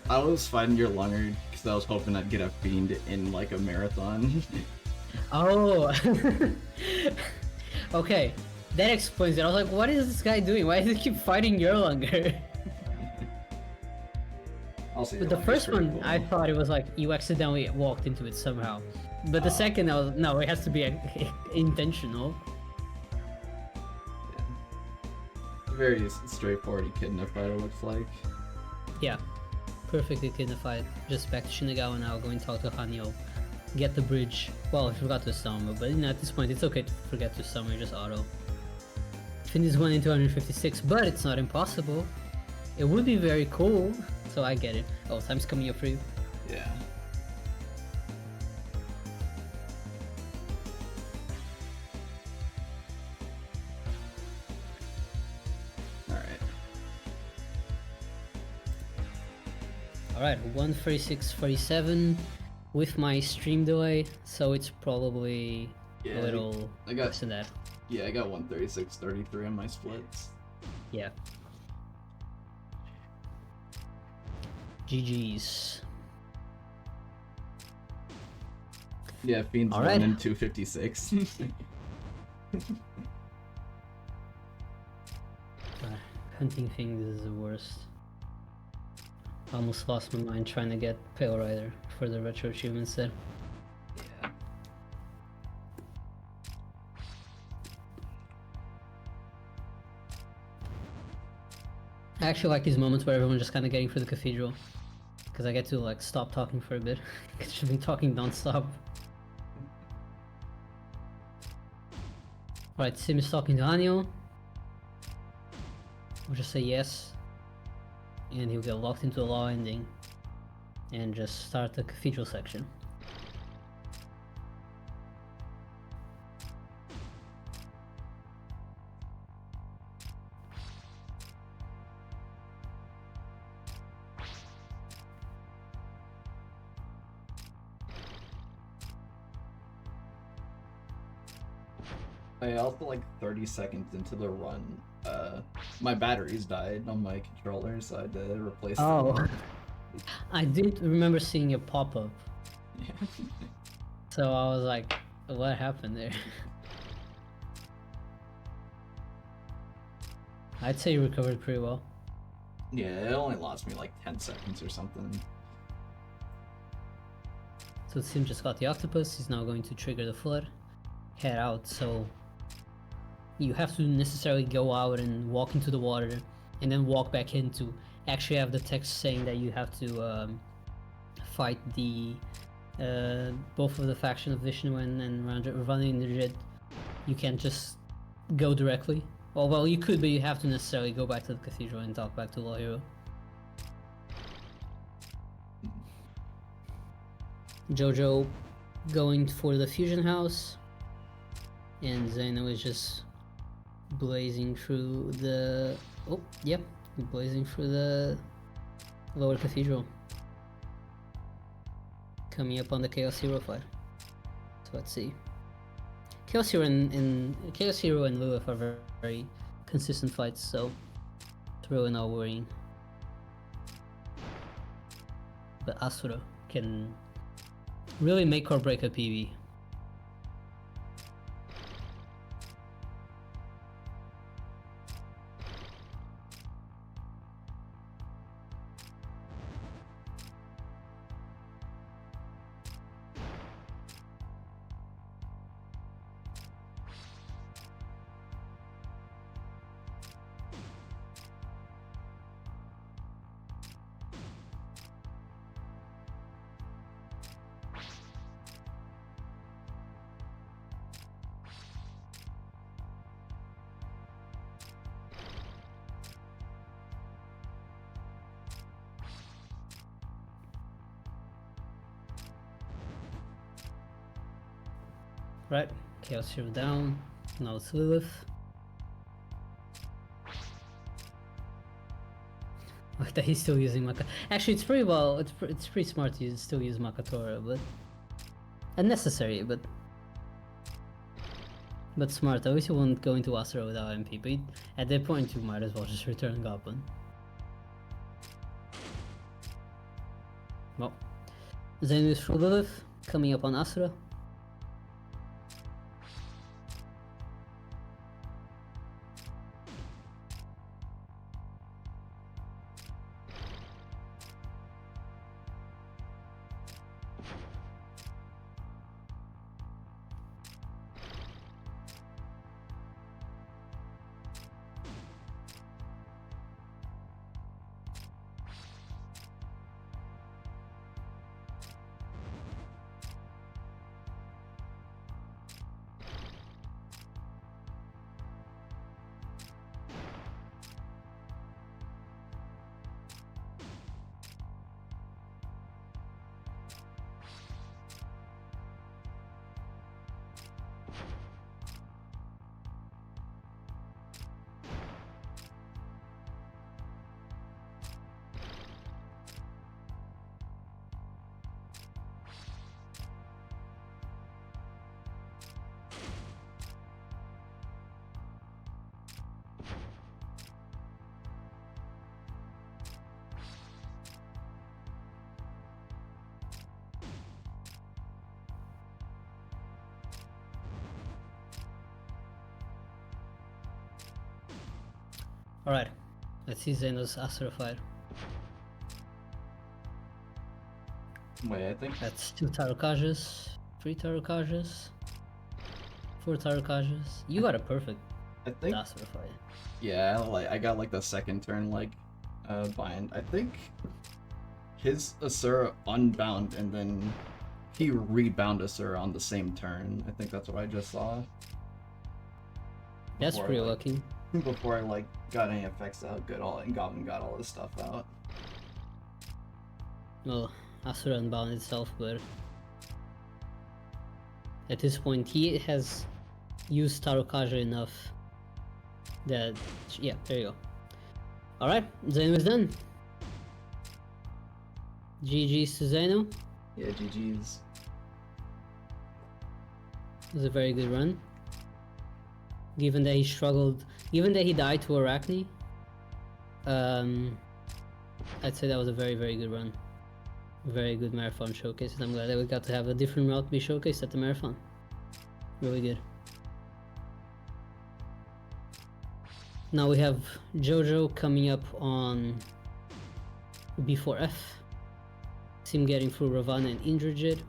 I was fighting your Lunger because I was hoping I'd get a Fiend in like a marathon. Oh! Okay, that explains it. I was like, what is this guy doing? Why does he keep fighting your Lunger? But the first one, cool. I thought it was like you accidentally walked into it somehow. But the second, I was, no, it has to be intentional. Yeah. Very straightforward Echidna fight, it looks like. Yeah, perfect Echidna fight. Just back to Shinagawa now, going to talk to Hanyo. Get the bridge. Well, I forgot to summon, but you know, at this point, it's okay to forget to summon, just auto. Finish 1 in 256, but it's not impossible. It would be very cool. So I get it. Oh, time's coming up for you. Yeah. Alright, 1:36:47 with my stream delay, so it's probably a little less than that. Yeah, I got 1:36:33 on my splits. Yeah. GG's. Yeah, Fiend's 1 in 256. Hunting things is the worst. Almost lost my mind trying to get Pale Rider for the retro achievement set. Yeah. I actually like these moments where everyone's just kind of getting through the cathedral, because I get to like stop talking for a bit. Because she's been talking non-stop. Alright, Sim is talking to Hanyo. We'll just say yes, and he'll get locked into a law ending and just start the cathedral section. I also, like 30 seconds into the run, my batteries died on my controller, so I had to replace them. Oh, I did remember seeing a pop-up. Yeah. So I was like, what happened there? I'd say you recovered pretty well. Yeah, it only lost me like 10 seconds or something. So Sim just got the octopus, he's now going to trigger the flood, head out, so you have to necessarily go out and walk into the water and then walk back in to actually have the text saying that you have to fight the both of the faction of Vishnu and Ravani Nirjit. You can't just go directly. Well, you could, but you have to necessarily go back to the cathedral and talk back to Law Hero. Jojo going for the fusion house, and Zeno is just blazing through the... Oh, yep, blazing through the lower cathedral. Coming up on the Chaos Hero fight. So let's see. Chaos Hero and Lilith are very, very consistent fights, so it's really not worrying. But Asura can really make or break a PB. Right, Chaos Hero down. Now it's Lilith. Like that he's still using Maka. Actually, it's pretty well. It's pretty smart to still use Makatora, but unnecessary, but smart. I wish you wouldn't go into Asura without MP, but at that point you might as well just return Goblin. Well, Xenos through Lilith coming up on Asura. Alright, let's see Xenos Asura fight. Wait, I think That's 2 Tarokajas, 3 Tarokajas, 4 Tarokajas. You got a perfect I think Asura fight. yeah, like I got like the second turn like bind. I think his Asura unbound and then he rebound Asura on the same turn. I think that's what I just saw. That's Before, pretty like, lucky. Before I like got any effects out, and Goblin got all his stuff out. Well, Asura unbound itself, but at this point he has used Tarokaja enough that, yeah, there you go. Alright, Zeno is done. GG's to Zeno. Yeah, GG's. It was a very good run. Given that he struggled, given that he died to Arachne, I'd say that was a very, very good run. Very good marathon showcase, and I'm glad that we got to have a different route be showcased at the marathon. Really good. Now we have Jojo coming up on B4F. Sim getting through Ravana and Indrajit.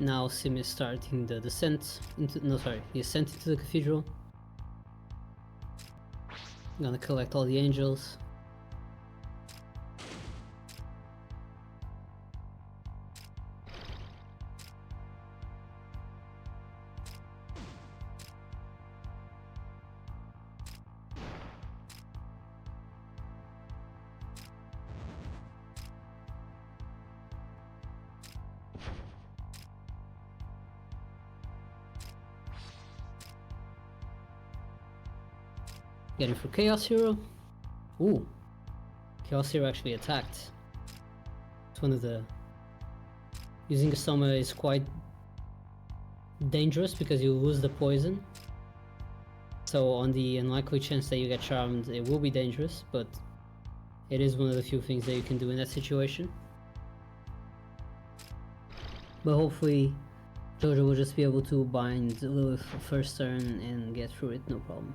Now Sim is starting the descent into the ascent into the cathedral. I'm gonna collect all the angels. Getting for Chaos Hero. Ooh. Chaos Hero actually attacked. It's one of the... Using a Soma is quite dangerous because you lose the poison. So on the unlikely chance that you get charmed, it will be dangerous, but it is one of the few things that you can do in that situation. But hopefully Jojo will just be able to bind Lilith first turn and get through it, no problem.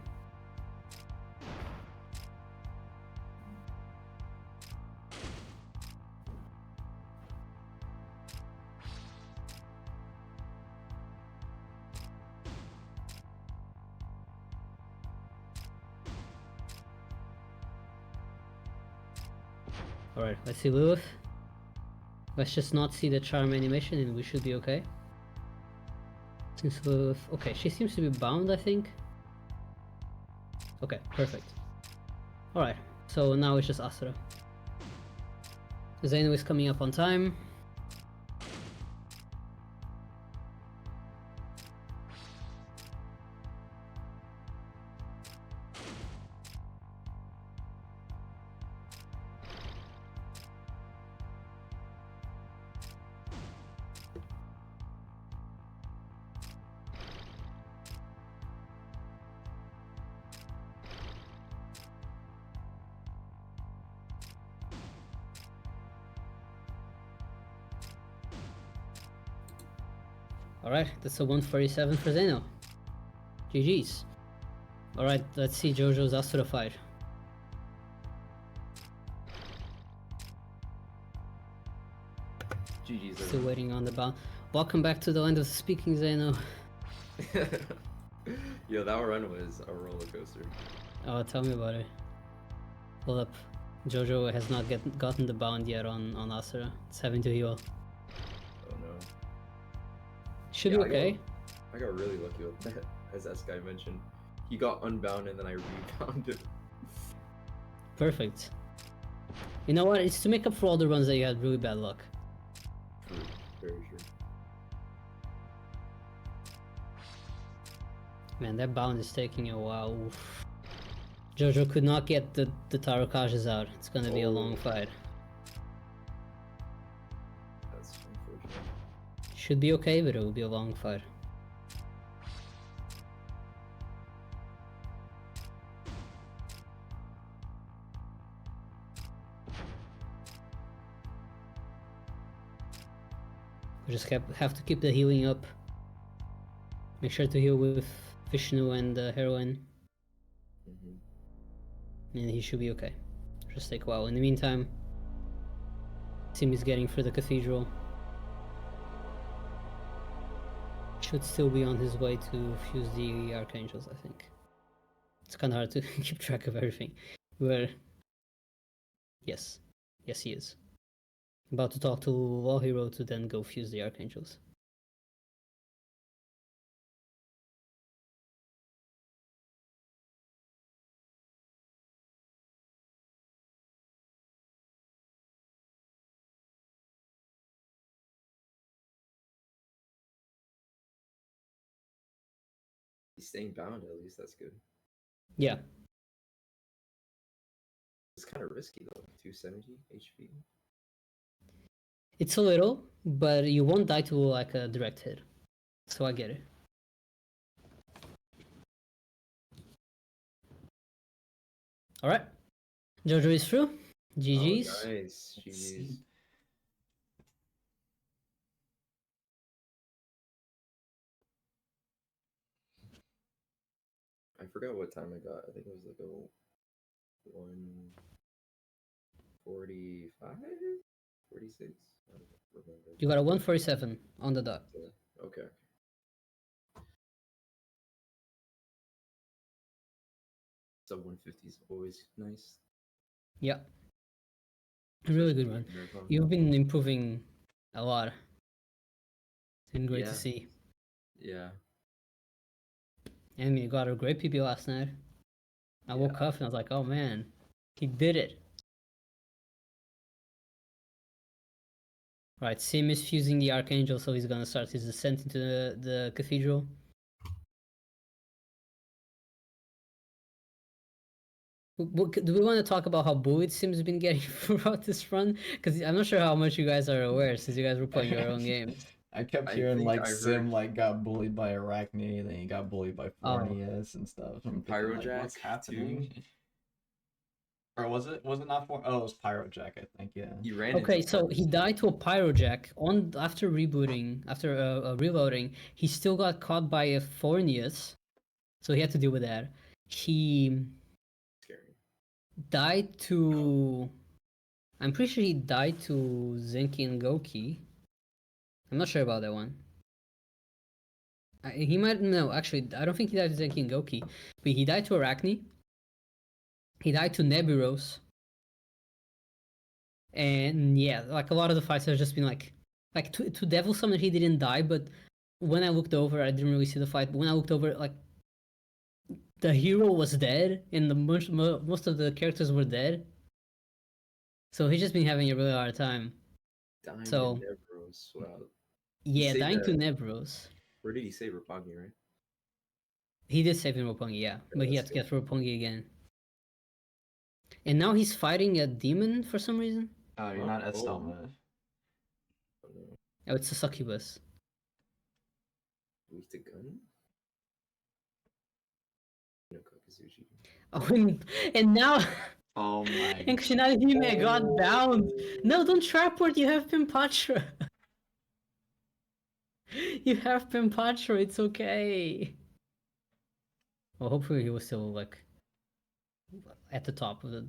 Alright, let's see Lilith. Let's just not see the charm animation and we should be okay. Since Lilith... Okay, she seems to be bound, I think. Okay, perfect. Alright, so now it's just Asura. Zeno is coming up on time. Alright, that's a 147 for Zeno. GG's. Alright, let's see Jojo's Asura fight. GG's. Still waiting on the bound. Welcome back to the land of the speaking, Zeno. Yo, that run was a roller coaster. Oh, tell me about it. Hold up. Jojo has not gotten the bound yet on Asura. It's having to heal. Oh no. Should Yeah, be okay. I got really lucky with that, as that guy mentioned. He got unbound and then I rebounded. Perfect. You know what? It's to make up for all the runs that you had really bad luck. True, very true. Man, that bound is taking a while. Oof. Jojo could not get the Tarokages out. It's gonna be a long fight. That's unfortunate. Should be okay, but it will be a long fight. We just have to keep the healing up. Make sure to heal with Vishnu and Heroine. And he should be okay. Just take a while. In the meantime, Sim is getting through the cathedral. Should still be on his way to fuse the Archangels, I think. It's kind of hard to keep track of everything. Yes, he is. About to talk to Law Hero to then go fuse the Archangels. He's staying bound at least, that's good. Yeah. It's kind of risky though, 270 HP. It's a little, but you won't die to like a direct hit. So I get it. Alright. Jojo is through. GG's. Oh, nice. GG's. I forgot what time I got. I think it was like a 145? 46? Remember. You got a 147 on the dot. Okay. Sub 150 is always nice. Yeah. Really good one. Marathon. You've been improving a lot. It's been great Yeah. to see. Yeah. And you got a great PB last night. I woke up and I was like, oh man, he did it. Right, Sim is fusing the Archangel, so he's gonna start his descent into the cathedral. Do we want to talk about how bullied Sim's been getting throughout this run? Because I'm not sure how much you guys are aware since you guys were playing your own games. I kept I hearing think like I Sim heard- like got bullied by Arachne, then he got bullied by Oh. Fornius and stuff. I'm thinking, like, Pyrojack, what's happening? Or was it not for? Oh, it was Pyrojack, I think. Yeah. He ran Okay, into so he Forrest. died to a pyrojack on after rebooting, after reloading. He still got caught by a Fornius, so he had to deal with that. He Scary. died to. I'm pretty sure he died to Zenki and Goki. I'm not sure about that one. He might no, actually, I don't think he died to Zenki and Goki, but he died to Arachne. He died to Neburos. And yeah, like a lot of the fights have just been like to Devil Summon he didn't die, but when I looked over, I didn't really see the fight. But when I looked over, like the hero was dead, and the most of the characters were dead. So he's just been having a really hard time. Dying So to Nevros. Wow. yeah, saved dying to a- Nebros. Where did he save Roppongi, right? He did save in Roppongi, yeah, but he had that's to get Roppongi again. And now he's fighting a demon for some reason. Oh, you're not at Stoma. Oh no. Oh, it's a succubus. Weak to gun? No Kokuzuchi. Oh, and now Oh my. and Kushinahime got bound. No, don't trapward. You have Pimpatra. You have Pimpatra. It's okay. Well, hopefully he was still like at the top of the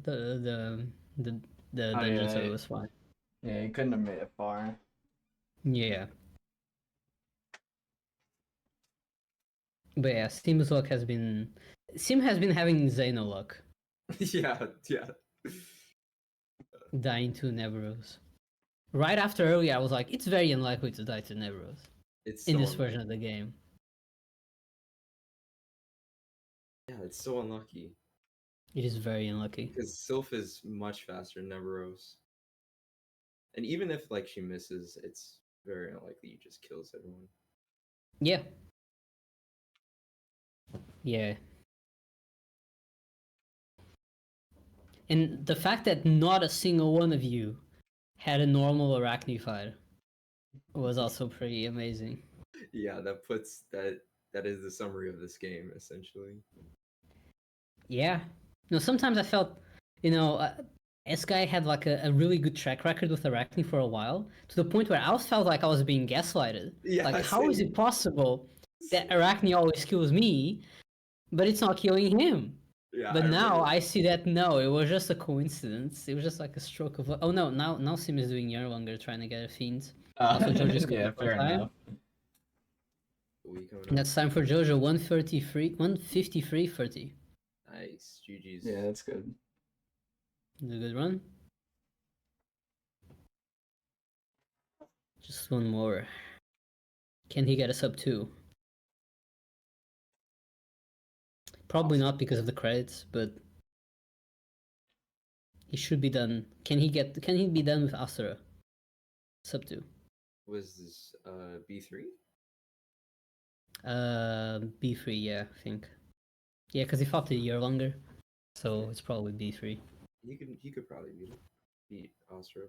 Oh, dungeon, so yeah. it was fine. Yeah, he couldn't have made it far. Yeah. But yeah, Steam's luck has been. Sim has been having Xeno luck, yeah. dying to Neveros. Right after earlier, I was like, it's very unlikely to die to Neveros It's in so this version of the game. Yeah, it's so unlucky. It is very unlucky. Because Sylph is much faster than Neveros. And even if like she misses, it's very unlikely he just kills everyone. Yeah. Yeah. And the fact that not a single one of you had a normal Arachne fight was also pretty amazing. Yeah, that is the summary of this game essentially. Yeah. Sometimes I felt, S-Guy had like a really good track record with Arachne for a while, to the point where I always felt like I was being gaslighted. Yeah, like, how is same. it possible that Arachne always kills me, but it's not killing him? Yeah, But I now remember- I see that no, it was just a coincidence. It was just like a stroke of luck. Oh no, now Sim is doing Yearlonger trying to get a fiend. Also, Jojo's yeah, coming for fair time. enough. We coming And up. that's time for Jojo 153 30. Nice. GG's. Yeah, that's good. It's a good run. Just one more. Can he get a sub 2? Probably not because of the credits, but he should be done. Can he be done with Asura? Sub 2. Was this B3? B3, yeah, I think. Yeah, because he fought a year longer, so it's probably B3. He could probably beat Astra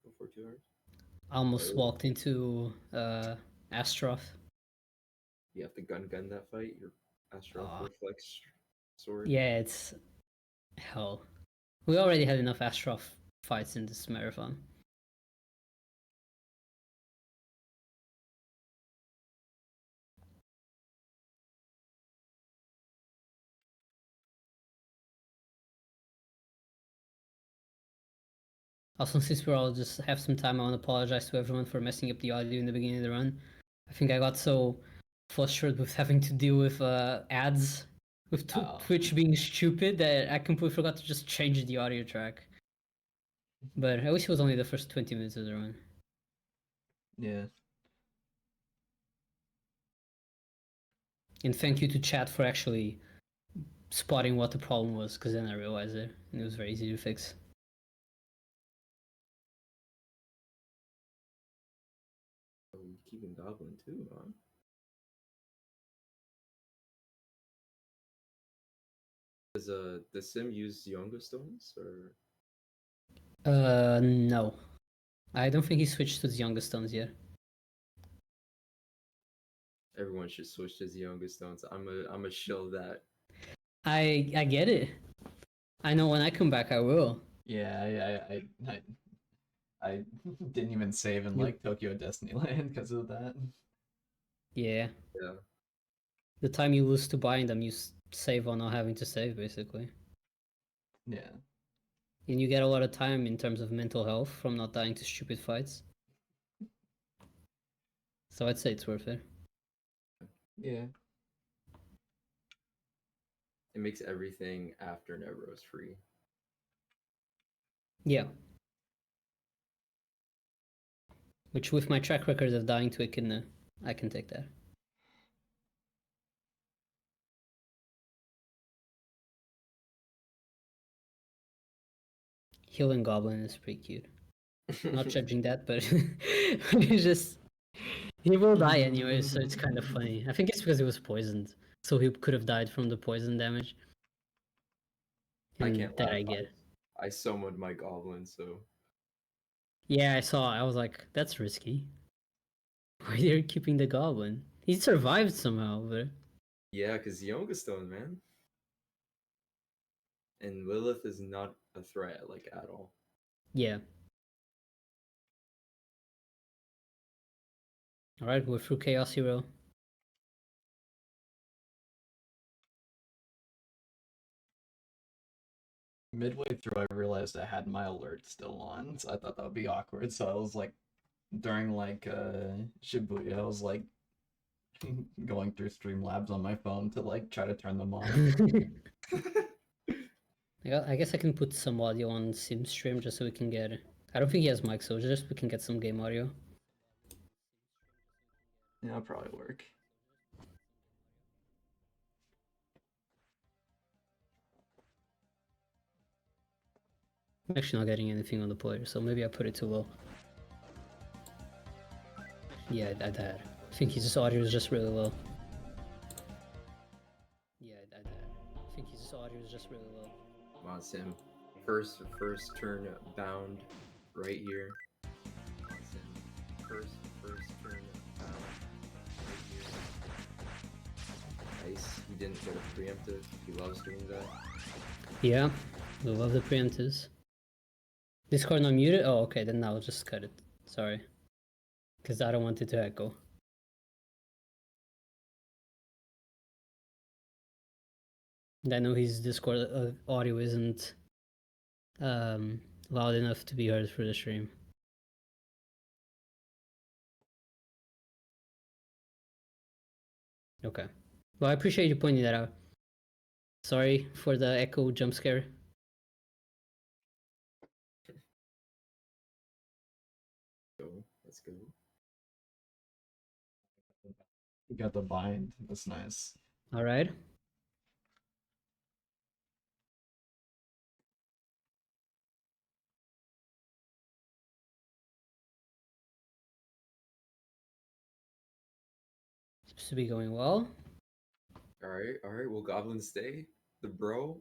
before 2 hours. Almost walked into Astroth. You have to gun that fight. Your Astra Aw. reflex sword. Yeah, it's hell. We already had enough Astroth fights in this marathon. Also, since we're all just have some time, I want to apologize to everyone for messing up the audio in the beginning of the run. I think I got so frustrated with having to deal with ads, with Oh. Twitch being stupid, that I completely forgot to just change the audio track. But I wish it was only the first 20 minutes of the run. Yeah. And thank you to chat for actually spotting what the problem was, because then I realized it, and it was very easy to fix. Oh, you keeping Goblin too, huh? Does the sim use Yonga stones or? No. I don't think he switched to the youngest stones yet. Everyone should switch to Yonga stones. I'm a shill that. I get it. I know when I come back I will. Yeah, I didn't even save in like Tokyo Disneyland because of that. Yeah. Yeah. The time you lose to buying them, you save on not having to save, basically. Yeah. And you get a lot of time in terms of mental health from not dying to stupid fights. So I'd say it's worth it. Yeah. It makes everything after Nevros free. Yeah. Which, with my track record of dying to Echidna, I can take that. Healing Goblin is pretty cute. Not judging that, but he's just... He will die anyway, so it's kind of funny. I think it's because he was poisoned. So he could have died from the poison damage. I And can't that laugh. I get. I summoned my Goblin, so. Yeah, I saw. I was like, that's risky. Why are you keeping the goblin? He survived somehow, but Yeah, because Yonga stone, man. And Lilith is not a threat, like, at all. yeah. Alright, we're through Chaos Hero. Midway through, I realized I had my alert still on, so I thought that would be awkward. So I was like, during like Shibuya, I was like going through Streamlabs on my phone to like try to turn them on. I guess I can put some audio on Sim stream just so we can get. I don't think he has mic, so just we can get some game audio. Yeah, that'll probably work. I'm actually not getting anything on the player, so maybe I put it too low. Yeah, I did. I think his audio is just really low. Yeah, I did. I think his audio is just really low. Come on, Sim. First turn bound right here. Come on, Sim. First turn bound right here. Nice. He didn't get a preemptive. He loves doing that. Yeah, we love the preemptives. Discord not muted? Oh, okay, then I'll just cut it. Sorry. Because I don't want it to echo. And I know his Discord audio isn't loud enough to be heard through the stream. Okay. Well, I appreciate you pointing that out. Sorry for the echo jump scare. Go. Let's go. You got the bind. That's nice. All right. Seems to be going well. All right. Will Goblin stay? The bro,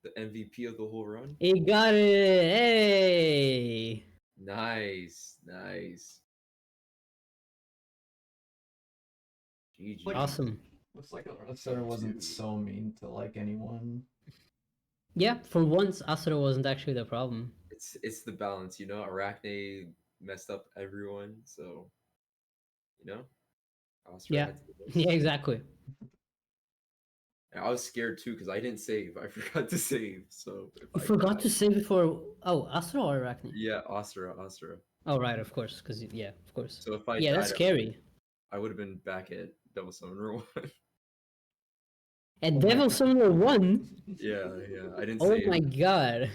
the MVP of the whole run. He got it! Hey! Nice. GG. Awesome. Looks like Asura wasn't so mean to like anyone. Yeah, for once, Asura wasn't actually the problem. It's the balance, you know. Arachne messed up everyone, so you know. Asura Yeah. had to do this. Yeah, exactly. I was scared too because I didn't save. I forgot to save. So if You I forgot died- to save before. Oh, Astra or Arachne? Yeah, Asura. Oh, right, of course. Because, yeah, of course. So if I Yeah, that's died, scary. I would have been back at Devil Summoner 1. At Oh my Devil God. Summoner 1? Yeah, I didn't Oh save. my god.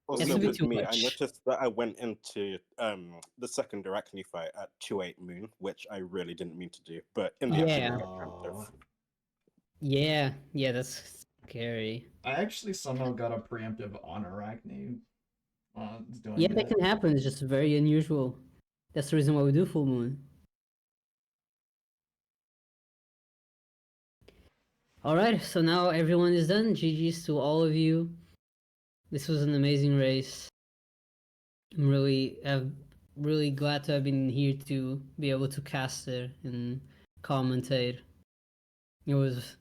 Also, That's a bit with too me, I much. noticed that I went into the second Arachne fight at 2-8 Moon, which I really didn't mean to do, but in the end, Yeah. I got preemptive. Yeah, that's scary. I actually somehow got a preemptive on Arachne while I was doing Yeah, that it. can happen. It's just very unusual. That's the reason why we do full moon. Alright, so now everyone is done. GG's to all of you. This was an amazing race. I'm really glad to have been here to be able to cast it and commentate. It was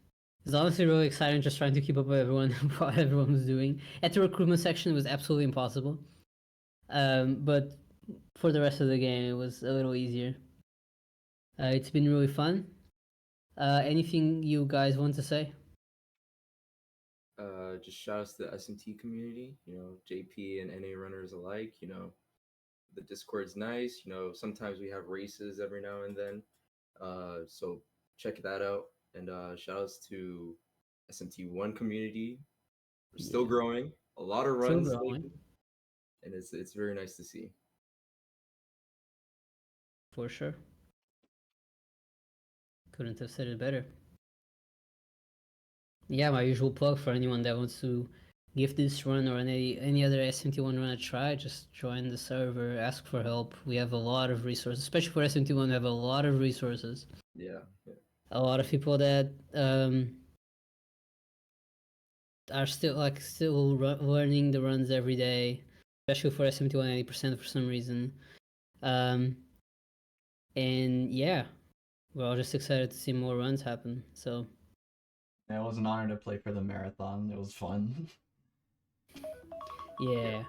honestly really exciting just trying to keep up with everyone what everyone was doing. At the recruitment section it was absolutely impossible. But for the rest of the game it was a little easier. It's been really fun. Anything you guys want to say? Just shout outs to the SMT community, JP and NA runners alike. The Discord's nice. Sometimes we have races every now and then. So check that out. And shout outs to SMT1 community. We're still Yeah. growing. A lot of Still runs growing. lately, and it's very nice to see. For sure. Couldn't have said it better. Yeah, my usual plug for anyone that wants to give this run or any other SMT1 run a try, just join the server, ask for help. We have a lot of resources, especially for SMT1. We have a lot of resources. Yeah. A lot of people that are still learning the runs every day, especially for SMT1 80% for some reason. And yeah, we're all just excited to see more runs happen. So Yeah, it was an honor to play for the marathon. It was fun. yeah.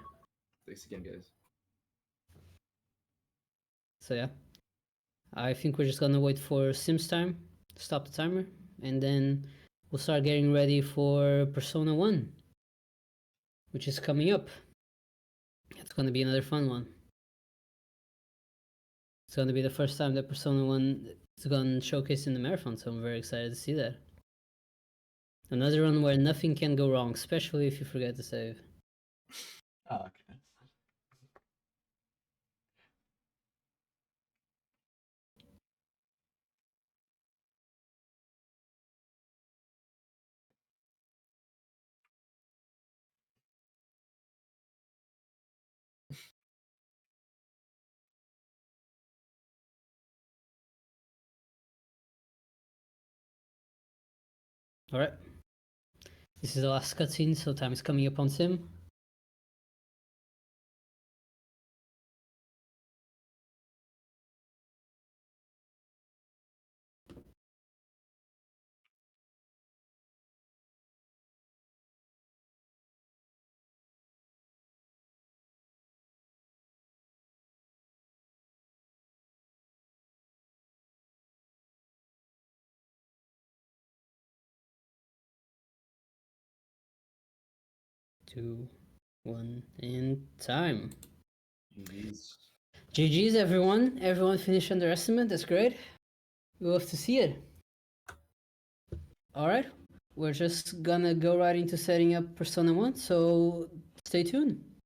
Thanks again, guys. So yeah, I think we're just gonna wait for Sims time, stop the timer, and then we'll start getting ready for Persona 1, which is coming up. It's gonna be another fun one. It's gonna be the first time that Persona 1 is gonna showcase in the marathon, so I'm very excited to see that. Another one where nothing can go wrong, especially if you forget to save. Oh, okay. Alright. This is the last cutscene, so time is coming up on Sim. Two, one, and time. GG's. GG's everyone. Everyone finished under estimate. That's great. We love to see it. Alright. We're just gonna go right into setting up Persona 1, so stay tuned.